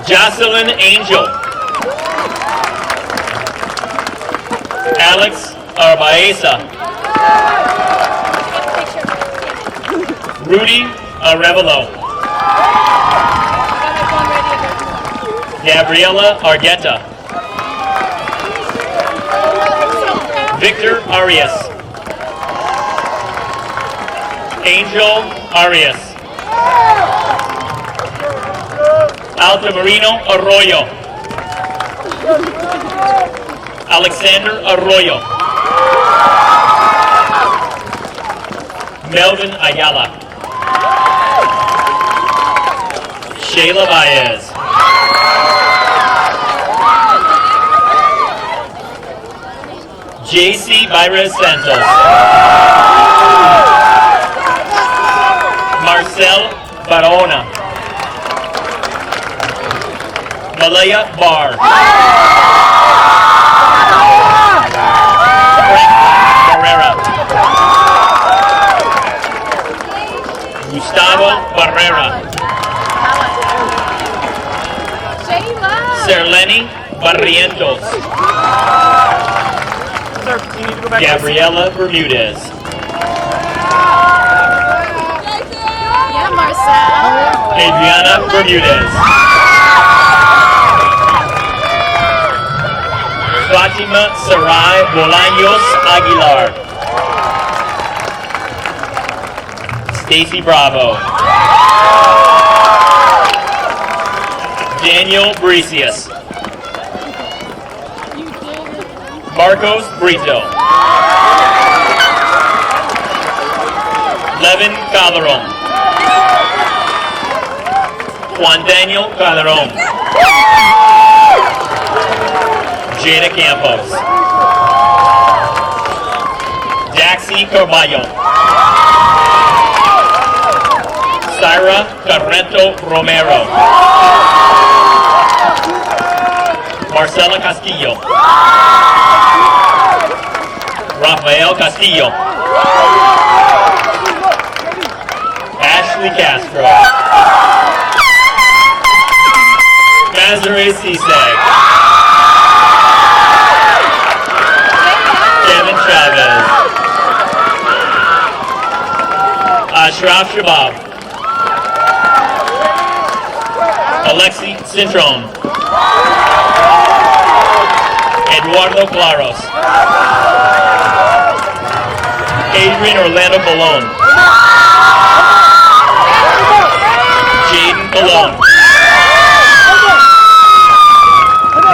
Jocelyn Angel. Alex Arbaeza. Rudy Arevalo. Gabriela Argueta. Victor Arias. Angel Arias. Altamirano Arroyo. Alexander Arroyo. Melvin Ayala. Shayla Baez. JC Byres Santos. Marcel Barona. Malaya Barr. Frank Barrera. Gustavo Barrera. Serleni Barrientos. Gabriela Bermudez. Yeah, Marcel. Adriana Bermudez. Fatima Sarai Bolaños Aguilar. Stacy Bravo. Daniel Bricius. Marcos Brito. Levin Calderon. Juan Daniel Calderon. Jada Campos. Daxi Carballo. Syra Carrento Romero. Marcela Castillo. Rafael Castillo. Ashley Castro. Nazare Cisse. Kevin Chavez. Ashraf Shabab. Alexi Cintron. Eduardo Claros. Adrian Orlando Balone. Jaden Balone.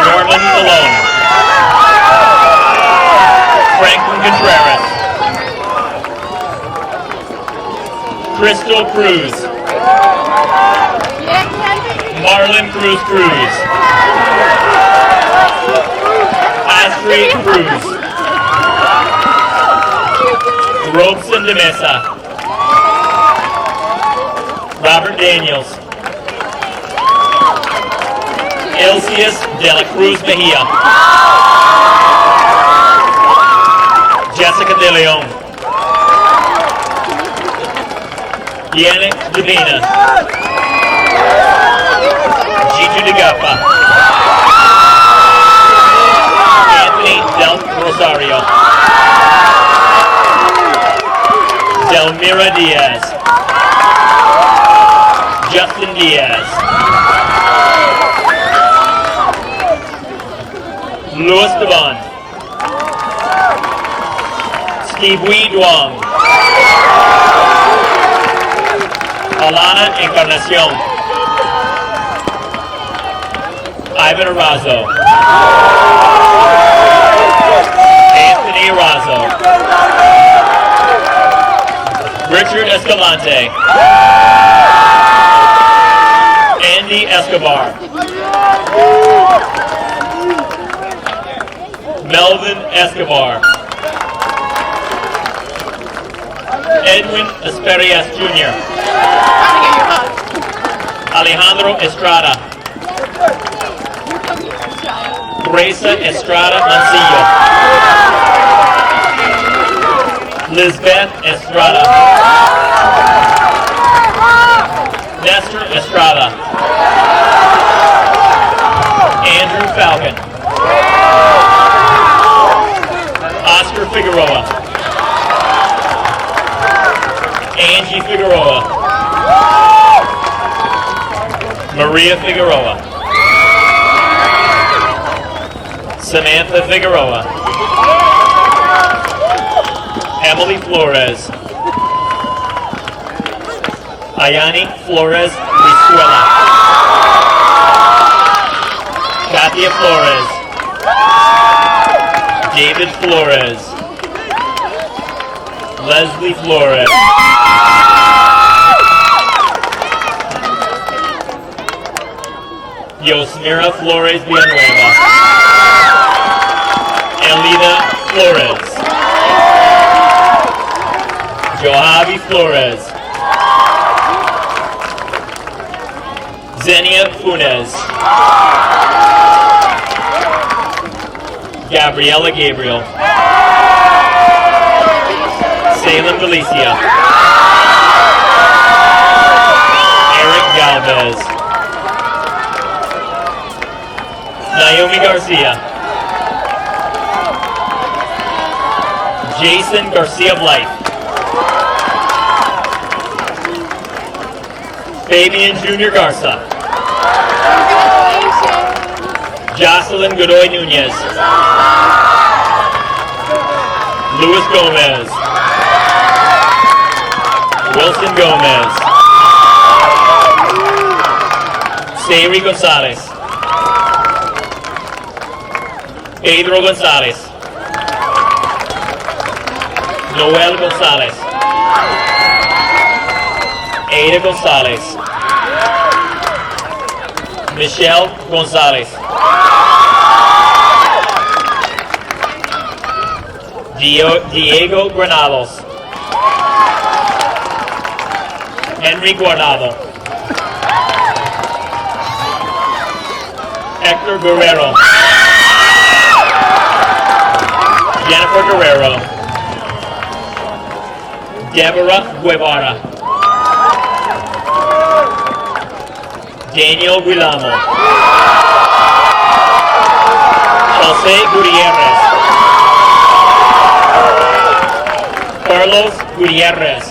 Norman Balone. Franklin Contreras. Crystal Cruz. Marlon Cruz Cruz. Astrid Cruz. Robson de Mesa. Robert Daniels. Elcius de la Cruz Mejia. Jessica de Leon. Yannick Davina. Jitu de Gapa. Stephanie Del Rosario. Delmira Diaz. Justin Diaz. Louis Devon. Steve Wee Duong. Alana Encarnacion. Ivan Arazo. Anthony Arazo. Richard Escalante. Andy Escobar. Melvin Escobar. Edwin Esperias Jr. Alejandro Estrada. Teresa Estrada Mancillo. Lisbeth Estrada. Nestor Estrada. Andrew Falcon. Oscar Figueroa. Angie Figueroa. Maria Figueroa. Samantha Figueroa. Emily Flores. Ayani Flores Rizuela. Katia Flores. David Flores. Leslie Flores. Yosmira Flores Villanueva. Elida Flores. Joavi Flores. Zenia Funes. Gabriela Gabriel. Salem Delicia. Eric Galvez. Naomi Garcia. Jason Garcia Blight. Fabian Jr. Garza. Jocelyn Godoy Nunez. Luis Gomez. Wilson Gomez. Sari Gonzalez. Pedro Gonzalez. Noel Gonzalez. Ada Gonzalez. Michelle Gonzalez. Diego Granados. Henry Guardado. Hector Guerrero. Jennifer Guerrero. Deborah Guevara. Daniel Guilamo. Jose Gutierrez. Carlos Gutierrez.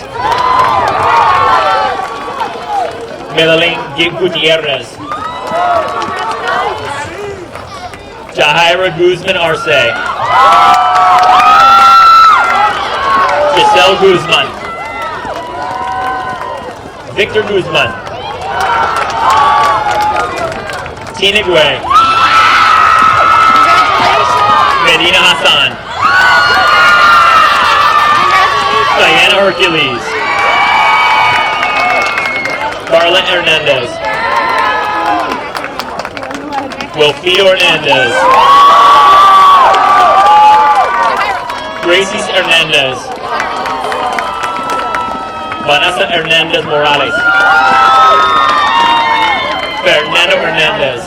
Medellin Gutierrez. Jahira Guzman Arce. Giselle Guzman. Victor Guzman. Tina Gray. Medina Hassan. Diana Hercules. Carla Hernandez. Wilfredo Hernandez. Gracie Hernandez. Vanessa Hernandez Morales. Fernando Hernandez.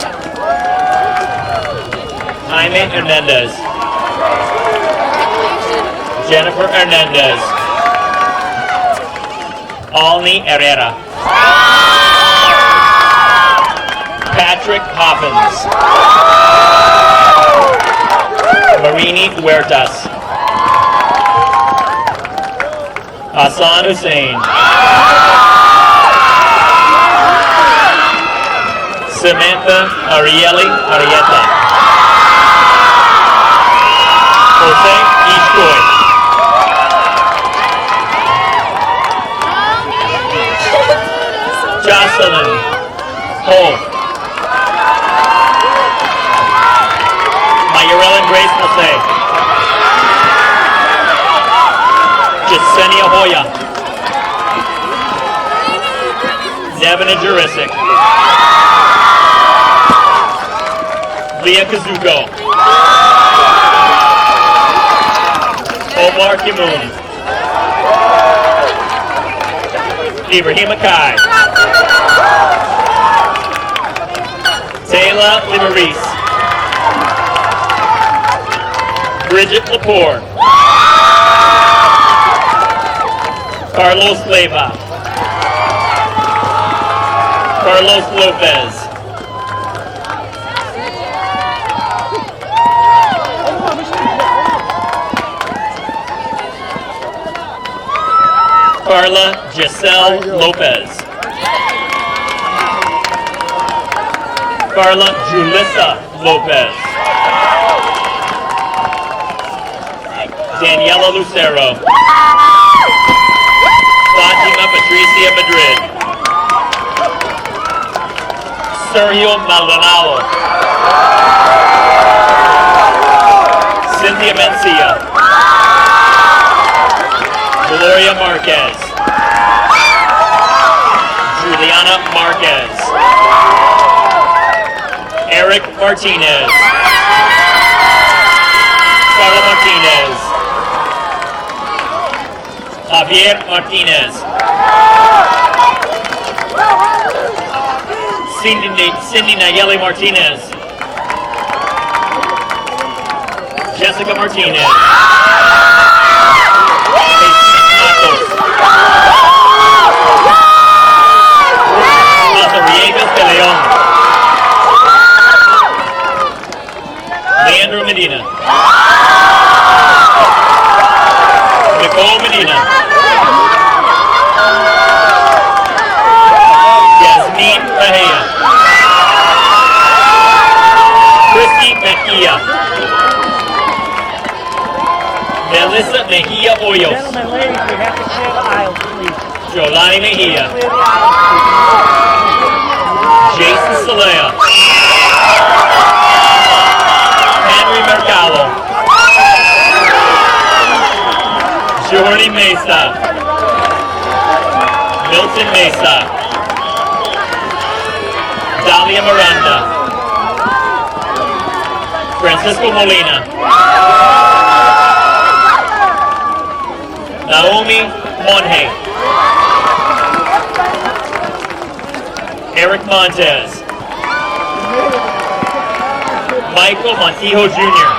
Jaime Hernandez. Jennifer Hernandez. Alni Herrera. Patrick Hoppins. Marini Huertas. Hassan Hussein. Samantha Arieli Arieta. Jose Ishkoy. Jocelyn Holt. Mayurellen Grace Jose. Jasenia Hoya. Devina Jurisic. Leah Kazuko. Omar Kimoon. Ibrahim Akai. Taylor Limaris. Bridget Lepore. Carlos Leyva. Carlos Lopez. Carla Giselle Lopez. Carla Julissa Lopez. Daniela Lucero. Fatima Patricia Madrid. Sergio Maldonado. Cynthia Mencia. Gloria Marquez. Juliana Marquez. Eric Martinez. Carla Martinez. Javier Martinez. Cindy Nayeli Martinez. Jessica Martinez. Riegas de León. Leandro Medina. Nicole Medina. Yasmin Mejia. Christy Mejia. Melissa Mejia Hoyos. Gentlemen, ladies, we have to clear the aisles, please. Jolani Mejia. Clear the aisles, Jason Salea. Henry Mercado. Jordy Mesa. Milton Mesa. Dalia Miranda. Francisco Molina. Naomi Monhe. Eric Montez. Michael Montijo Jr.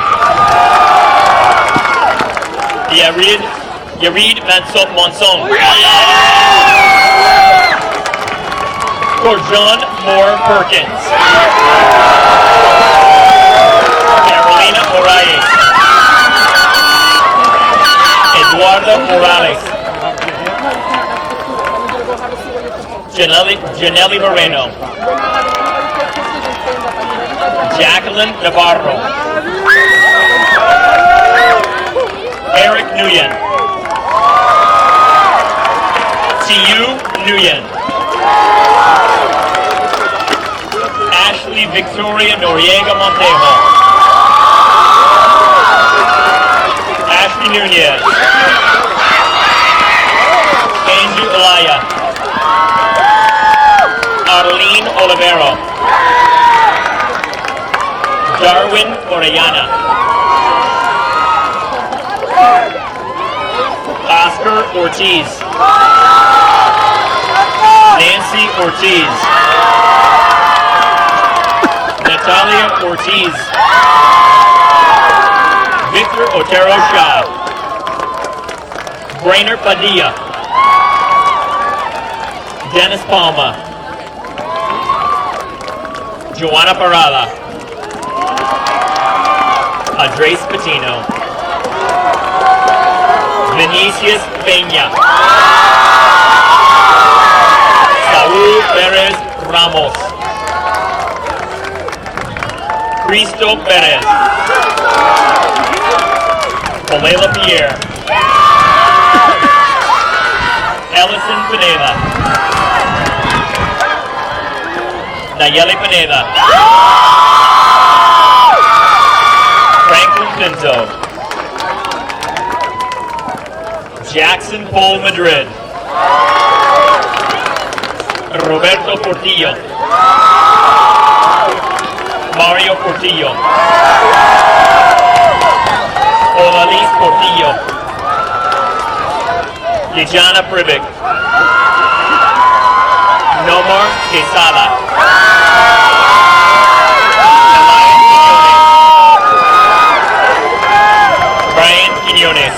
Yarid Monson. Corjon Moore Perkins. Carolina Morales. Eduardo Morales. Janelli Moreno. Jacqueline Navarro. Eric Nguyen. Tiu Nguyen. Ashley Victoria Noriega Montejo. Ashley Nunez. Angie Olaya. Arlene Olivero. Darwin Orellana. Oscar Ortiz. Nancy Ortiz. Natalia Ortiz. Victor Otero Shaw. Brainer Padilla. Dennis Palma. Joanna Parada. Andres Patino. Vinicius Peña. Saúl Pérez Ramos. Cristo Pérez. Palela Pierre. Ellison Pineda. Nayeli Pineda. Franklin Pinto. Jackson Paul Madrid. Roberto Portillo. Mario Portillo. Olalis Portillo. Yejana Pribic. Nomar Quesada. Brian Quiñones.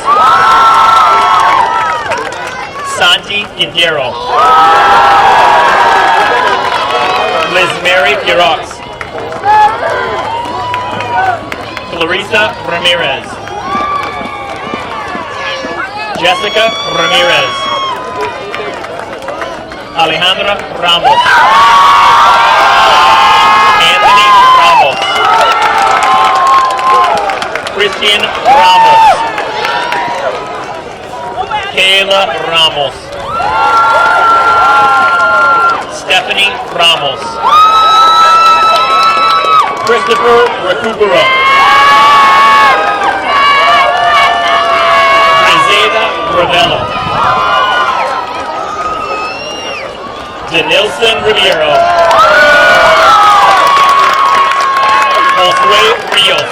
Santi Quintero. Liz Mary Quiroz. Clarissa Ramirez. Jessica Ramirez. Alejandra Ramos. Anthony Ramos. Christian Ramos. Kayla Ramos. Stephanie Ramos. Christopher Recupero. Isaiah Ravello. Denilson Riviero. Josue Rios.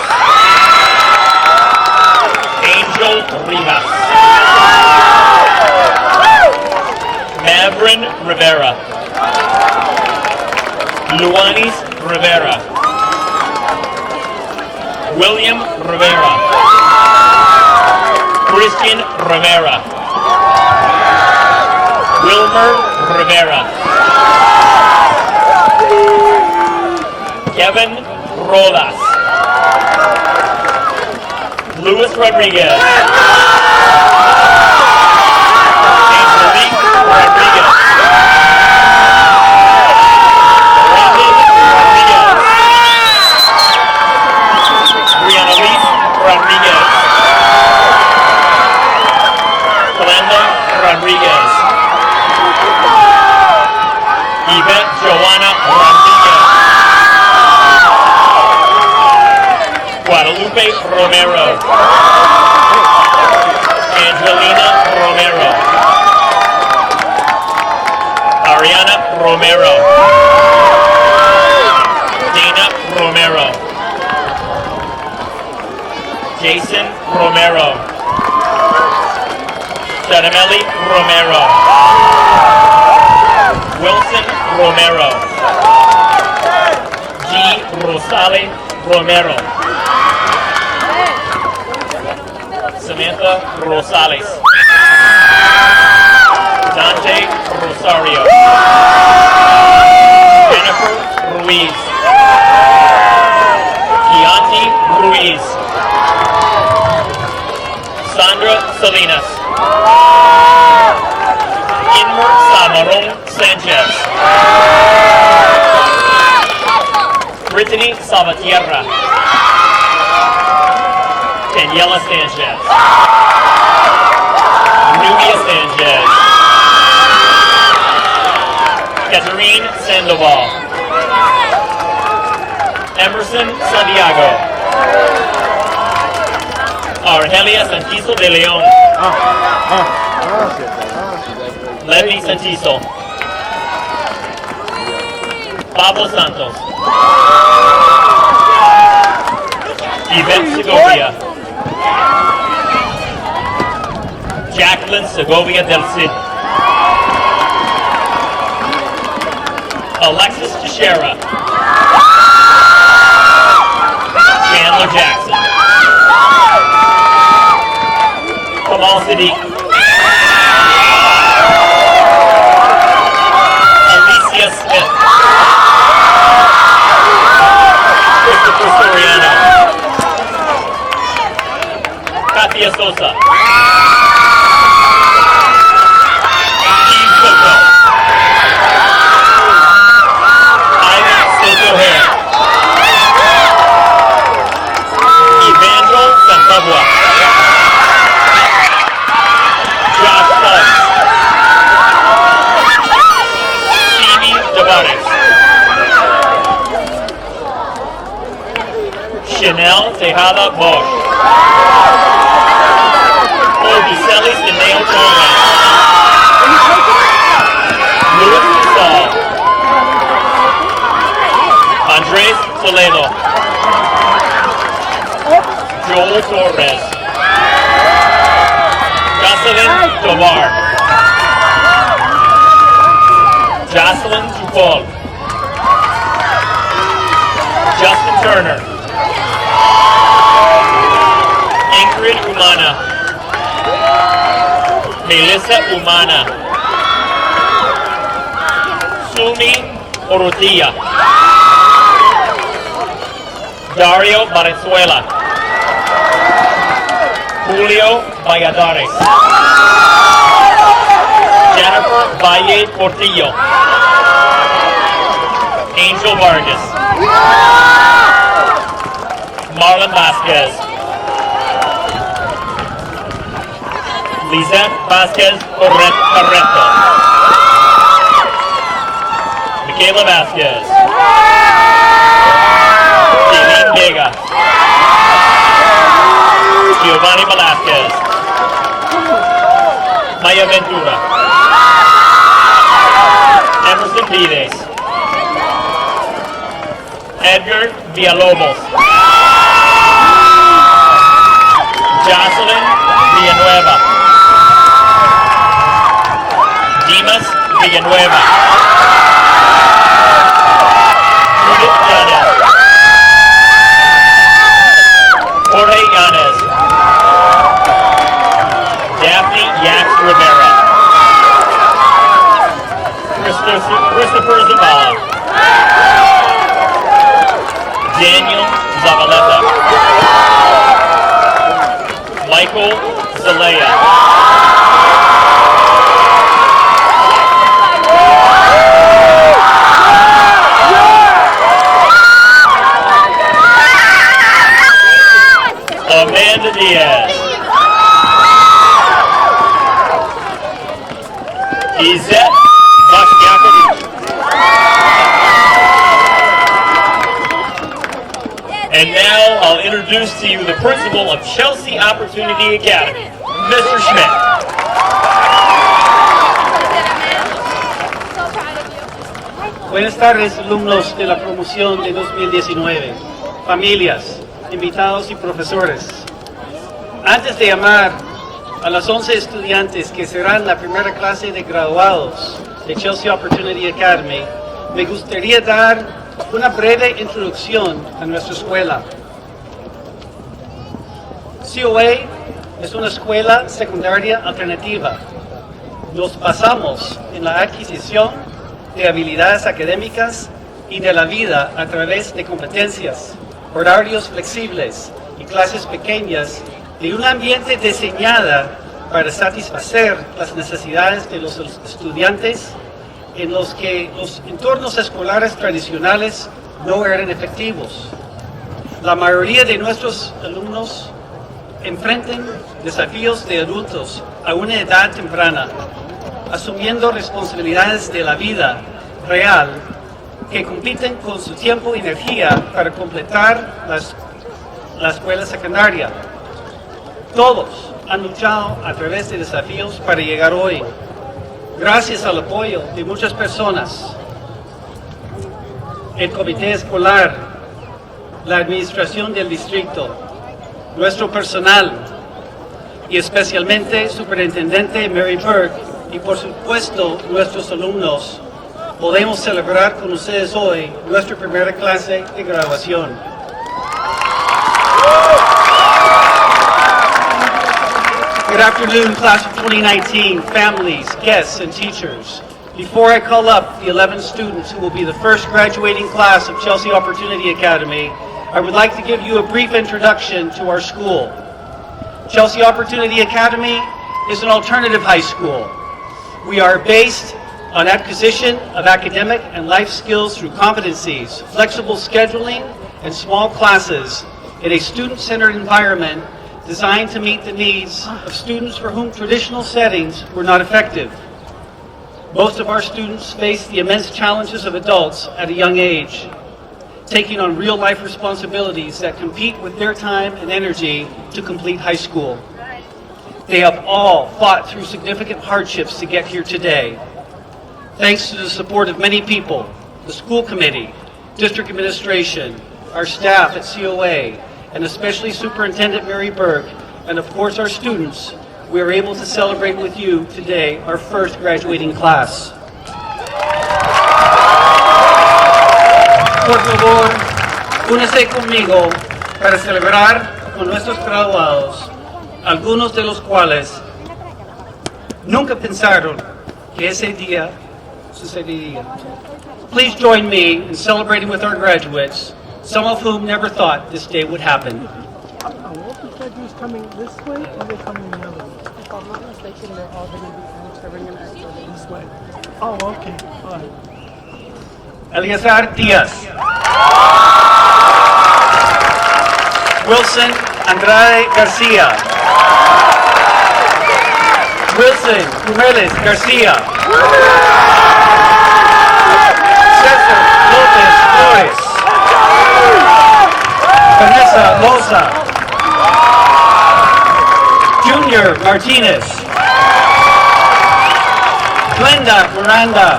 Angel Rivas. Mavrin Rivera. Luanis Rivera. William Rivera. Christian Rivera. Wilmer Rivera. Kevin Rodas. Luis Rodriguez. Angelique Rodriguez. Robin Rodriguez. Brianna Lee Rodriguez. Glenda Rodriguez. Yvette Joanna Rodriguez. Guadalupe Romero. Angelina Romero. Ariana Romero. Dana Romero. Jason Romero. Shadamelli Romero. Wilson Romero. G. Rosale Romero. Samantha Rosales. Dante Rosario. Jennifer Ruiz. Keonti Ruiz. Sandra Salinas. Inmer Samaron Sanchez. Brittany Salvatierra. Daniela Sanchez. Nubia Sanchez. Catherine Sandoval. Emerson Santiago. Argelia Santizo de Leon. Levi Santizo. Pablo Santos. Yvette Segovia. Jacqueline Segovia del Cid. Alexis Teixeira. Chandler Jackson. Kamal Sadiq. Alicia Smith. Christopher Soriano. Chanel Tejada Bosch. Obicelis Ineo Torres. Luis Casal. Andres Toledo. Joel Torres. Jocelyn Tovar. Jocelyn Chupol. Justin Turner. Ingrid Umana. Melissa Umana. Sumi Orotilla. Dario Valenzuela. Julio Valladares. Jennifer Valle Portillo. Angel Vargas. Marlon Vasquez. Lizette Vasquez Corrento. Michaela Vasquez. Eileen Vega. Giovanni Velasquez. Maya Ventura. Emerson Vides. Edgar Villalobos. Jocelyn Villanueva. Dimas Villanueva. Judith Yanez. Jorge Yanez. Daphne Yax Rivera. Christopher Zavala. Daniel Zavaleta. Michael Zalea. Amanda Diaz. Izette Vashkiakadou. And now I'll introduce to you the principal of Chelsea Opportunity Academy, Mr. Schmidt. Buenas tardes, alumnos de la promoción de 2019, familias, invitados y profesores. Antes de llamar a las 11 estudiantes que serán la primera clase de graduados de Chelsea Opportunity Academy, me gustaría dar una breve introducción a nuestra escuela. COA es una escuela secundaria alternativa. Nos basamos en la adquisición de habilidades académicas y de la vida a través de competencias, horarios flexibles y clases pequeñas de un ambiente diseñado para satisfacer las necesidades de los estudiantes en los que los entornos escolares tradicionales no eran efectivos. La mayoría de nuestros alumnos enfrentan desafíos de adultos a una edad temprana, asumiendo responsabilidades de la vida real que compiten con su tiempo y energía para completar la escuela secundaria. Todos han luchado a través de desafíos para llegar hoy. Gracias al apoyo de muchas personas, el comité escolar, la administración del distrito, nuestro personal y especialmente Superintendente Mary Burke y por supuesto nuestros alumnos, podemos celebrar con ustedes hoy nuestra primera clase de graduación. Good afternoon, class of 2019, families, guests, and teachers. Before I call up the 11 students who will be the first graduating class of Chelsea Opportunity Academy, I would like to give you a brief introduction to our school. Chelsea Opportunity Academy is an alternative high school. We are based on acquisition of academic and life skills through competencies, flexible scheduling, and small classes in a student-centered environment designed to meet the needs of students for whom traditional settings were not effective. Most of our students face the immense challenges of adults at a young age. taking on real-life responsibilities that compete with their time and energy to complete high school. They have all fought through significant hardships to get here today. Thanks to the support of many people, the school committee, district administration, our staff at COA, and especially Superintendent Mary Berg, and of course our students, we are able to celebrate with you today our first graduating class. Por favor, únese conmigo para celebrar con nuestros graduados, algunos de los cuales nunca pensaron que ese día sucedería. Please join me in celebrating with our graduates, some of whom never thought this day would happen. The graduates coming this way or they coming the other way? If I'm not mistaken, they're all going to be traveling this way. Oh, okay. All right. Eleazar Diaz. Wilson Andrade Garcia. Wilson Jimenez Garcia. Cesar Lopez Flores. Vanessa Loza. Junior Martinez. Glenda Miranda.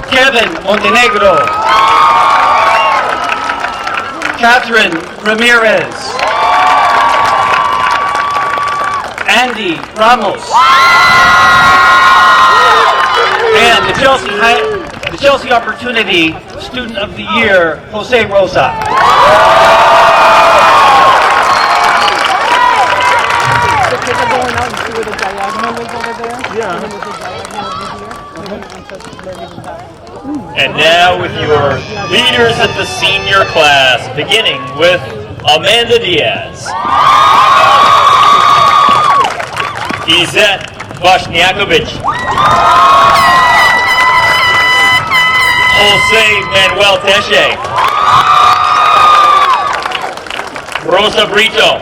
Kevin Montenegro. Catherine Ramirez. Andy Ramos. And the Chelsea Opportunity Student of the Year, Jose Rosa. The kids are going out and see where the diagonal is over there. Yeah. And then there's a diagonal over here. And now with your leaders of the senior class, beginning with Amanda Diaz, Izette Vashniakovic, Jose Manuel Teche, Rosa Brito,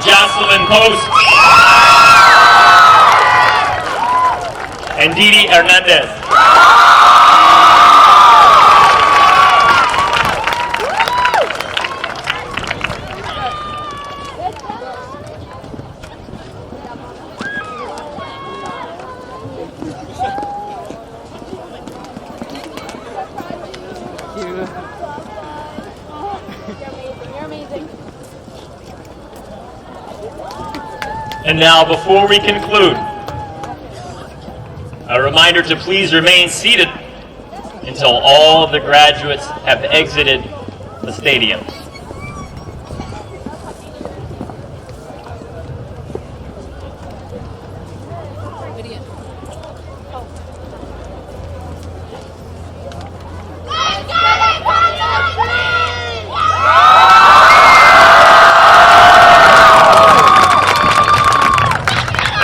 Jocelyn Post, and Didi Hernandez. And now, before we conclude, a reminder to please remain seated until all of the graduates have exited the stadiums.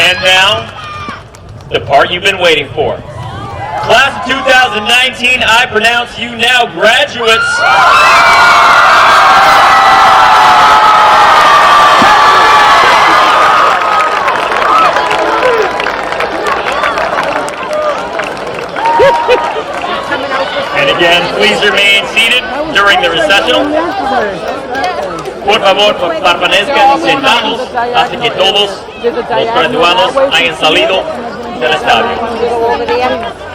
And now, the part you've been waiting for. Class of 2019, I pronounce you now graduates. And again, please remain seated during the recessional. Por favor, permanezcan sentados hasta que todos los graduados hayan salido del estadio.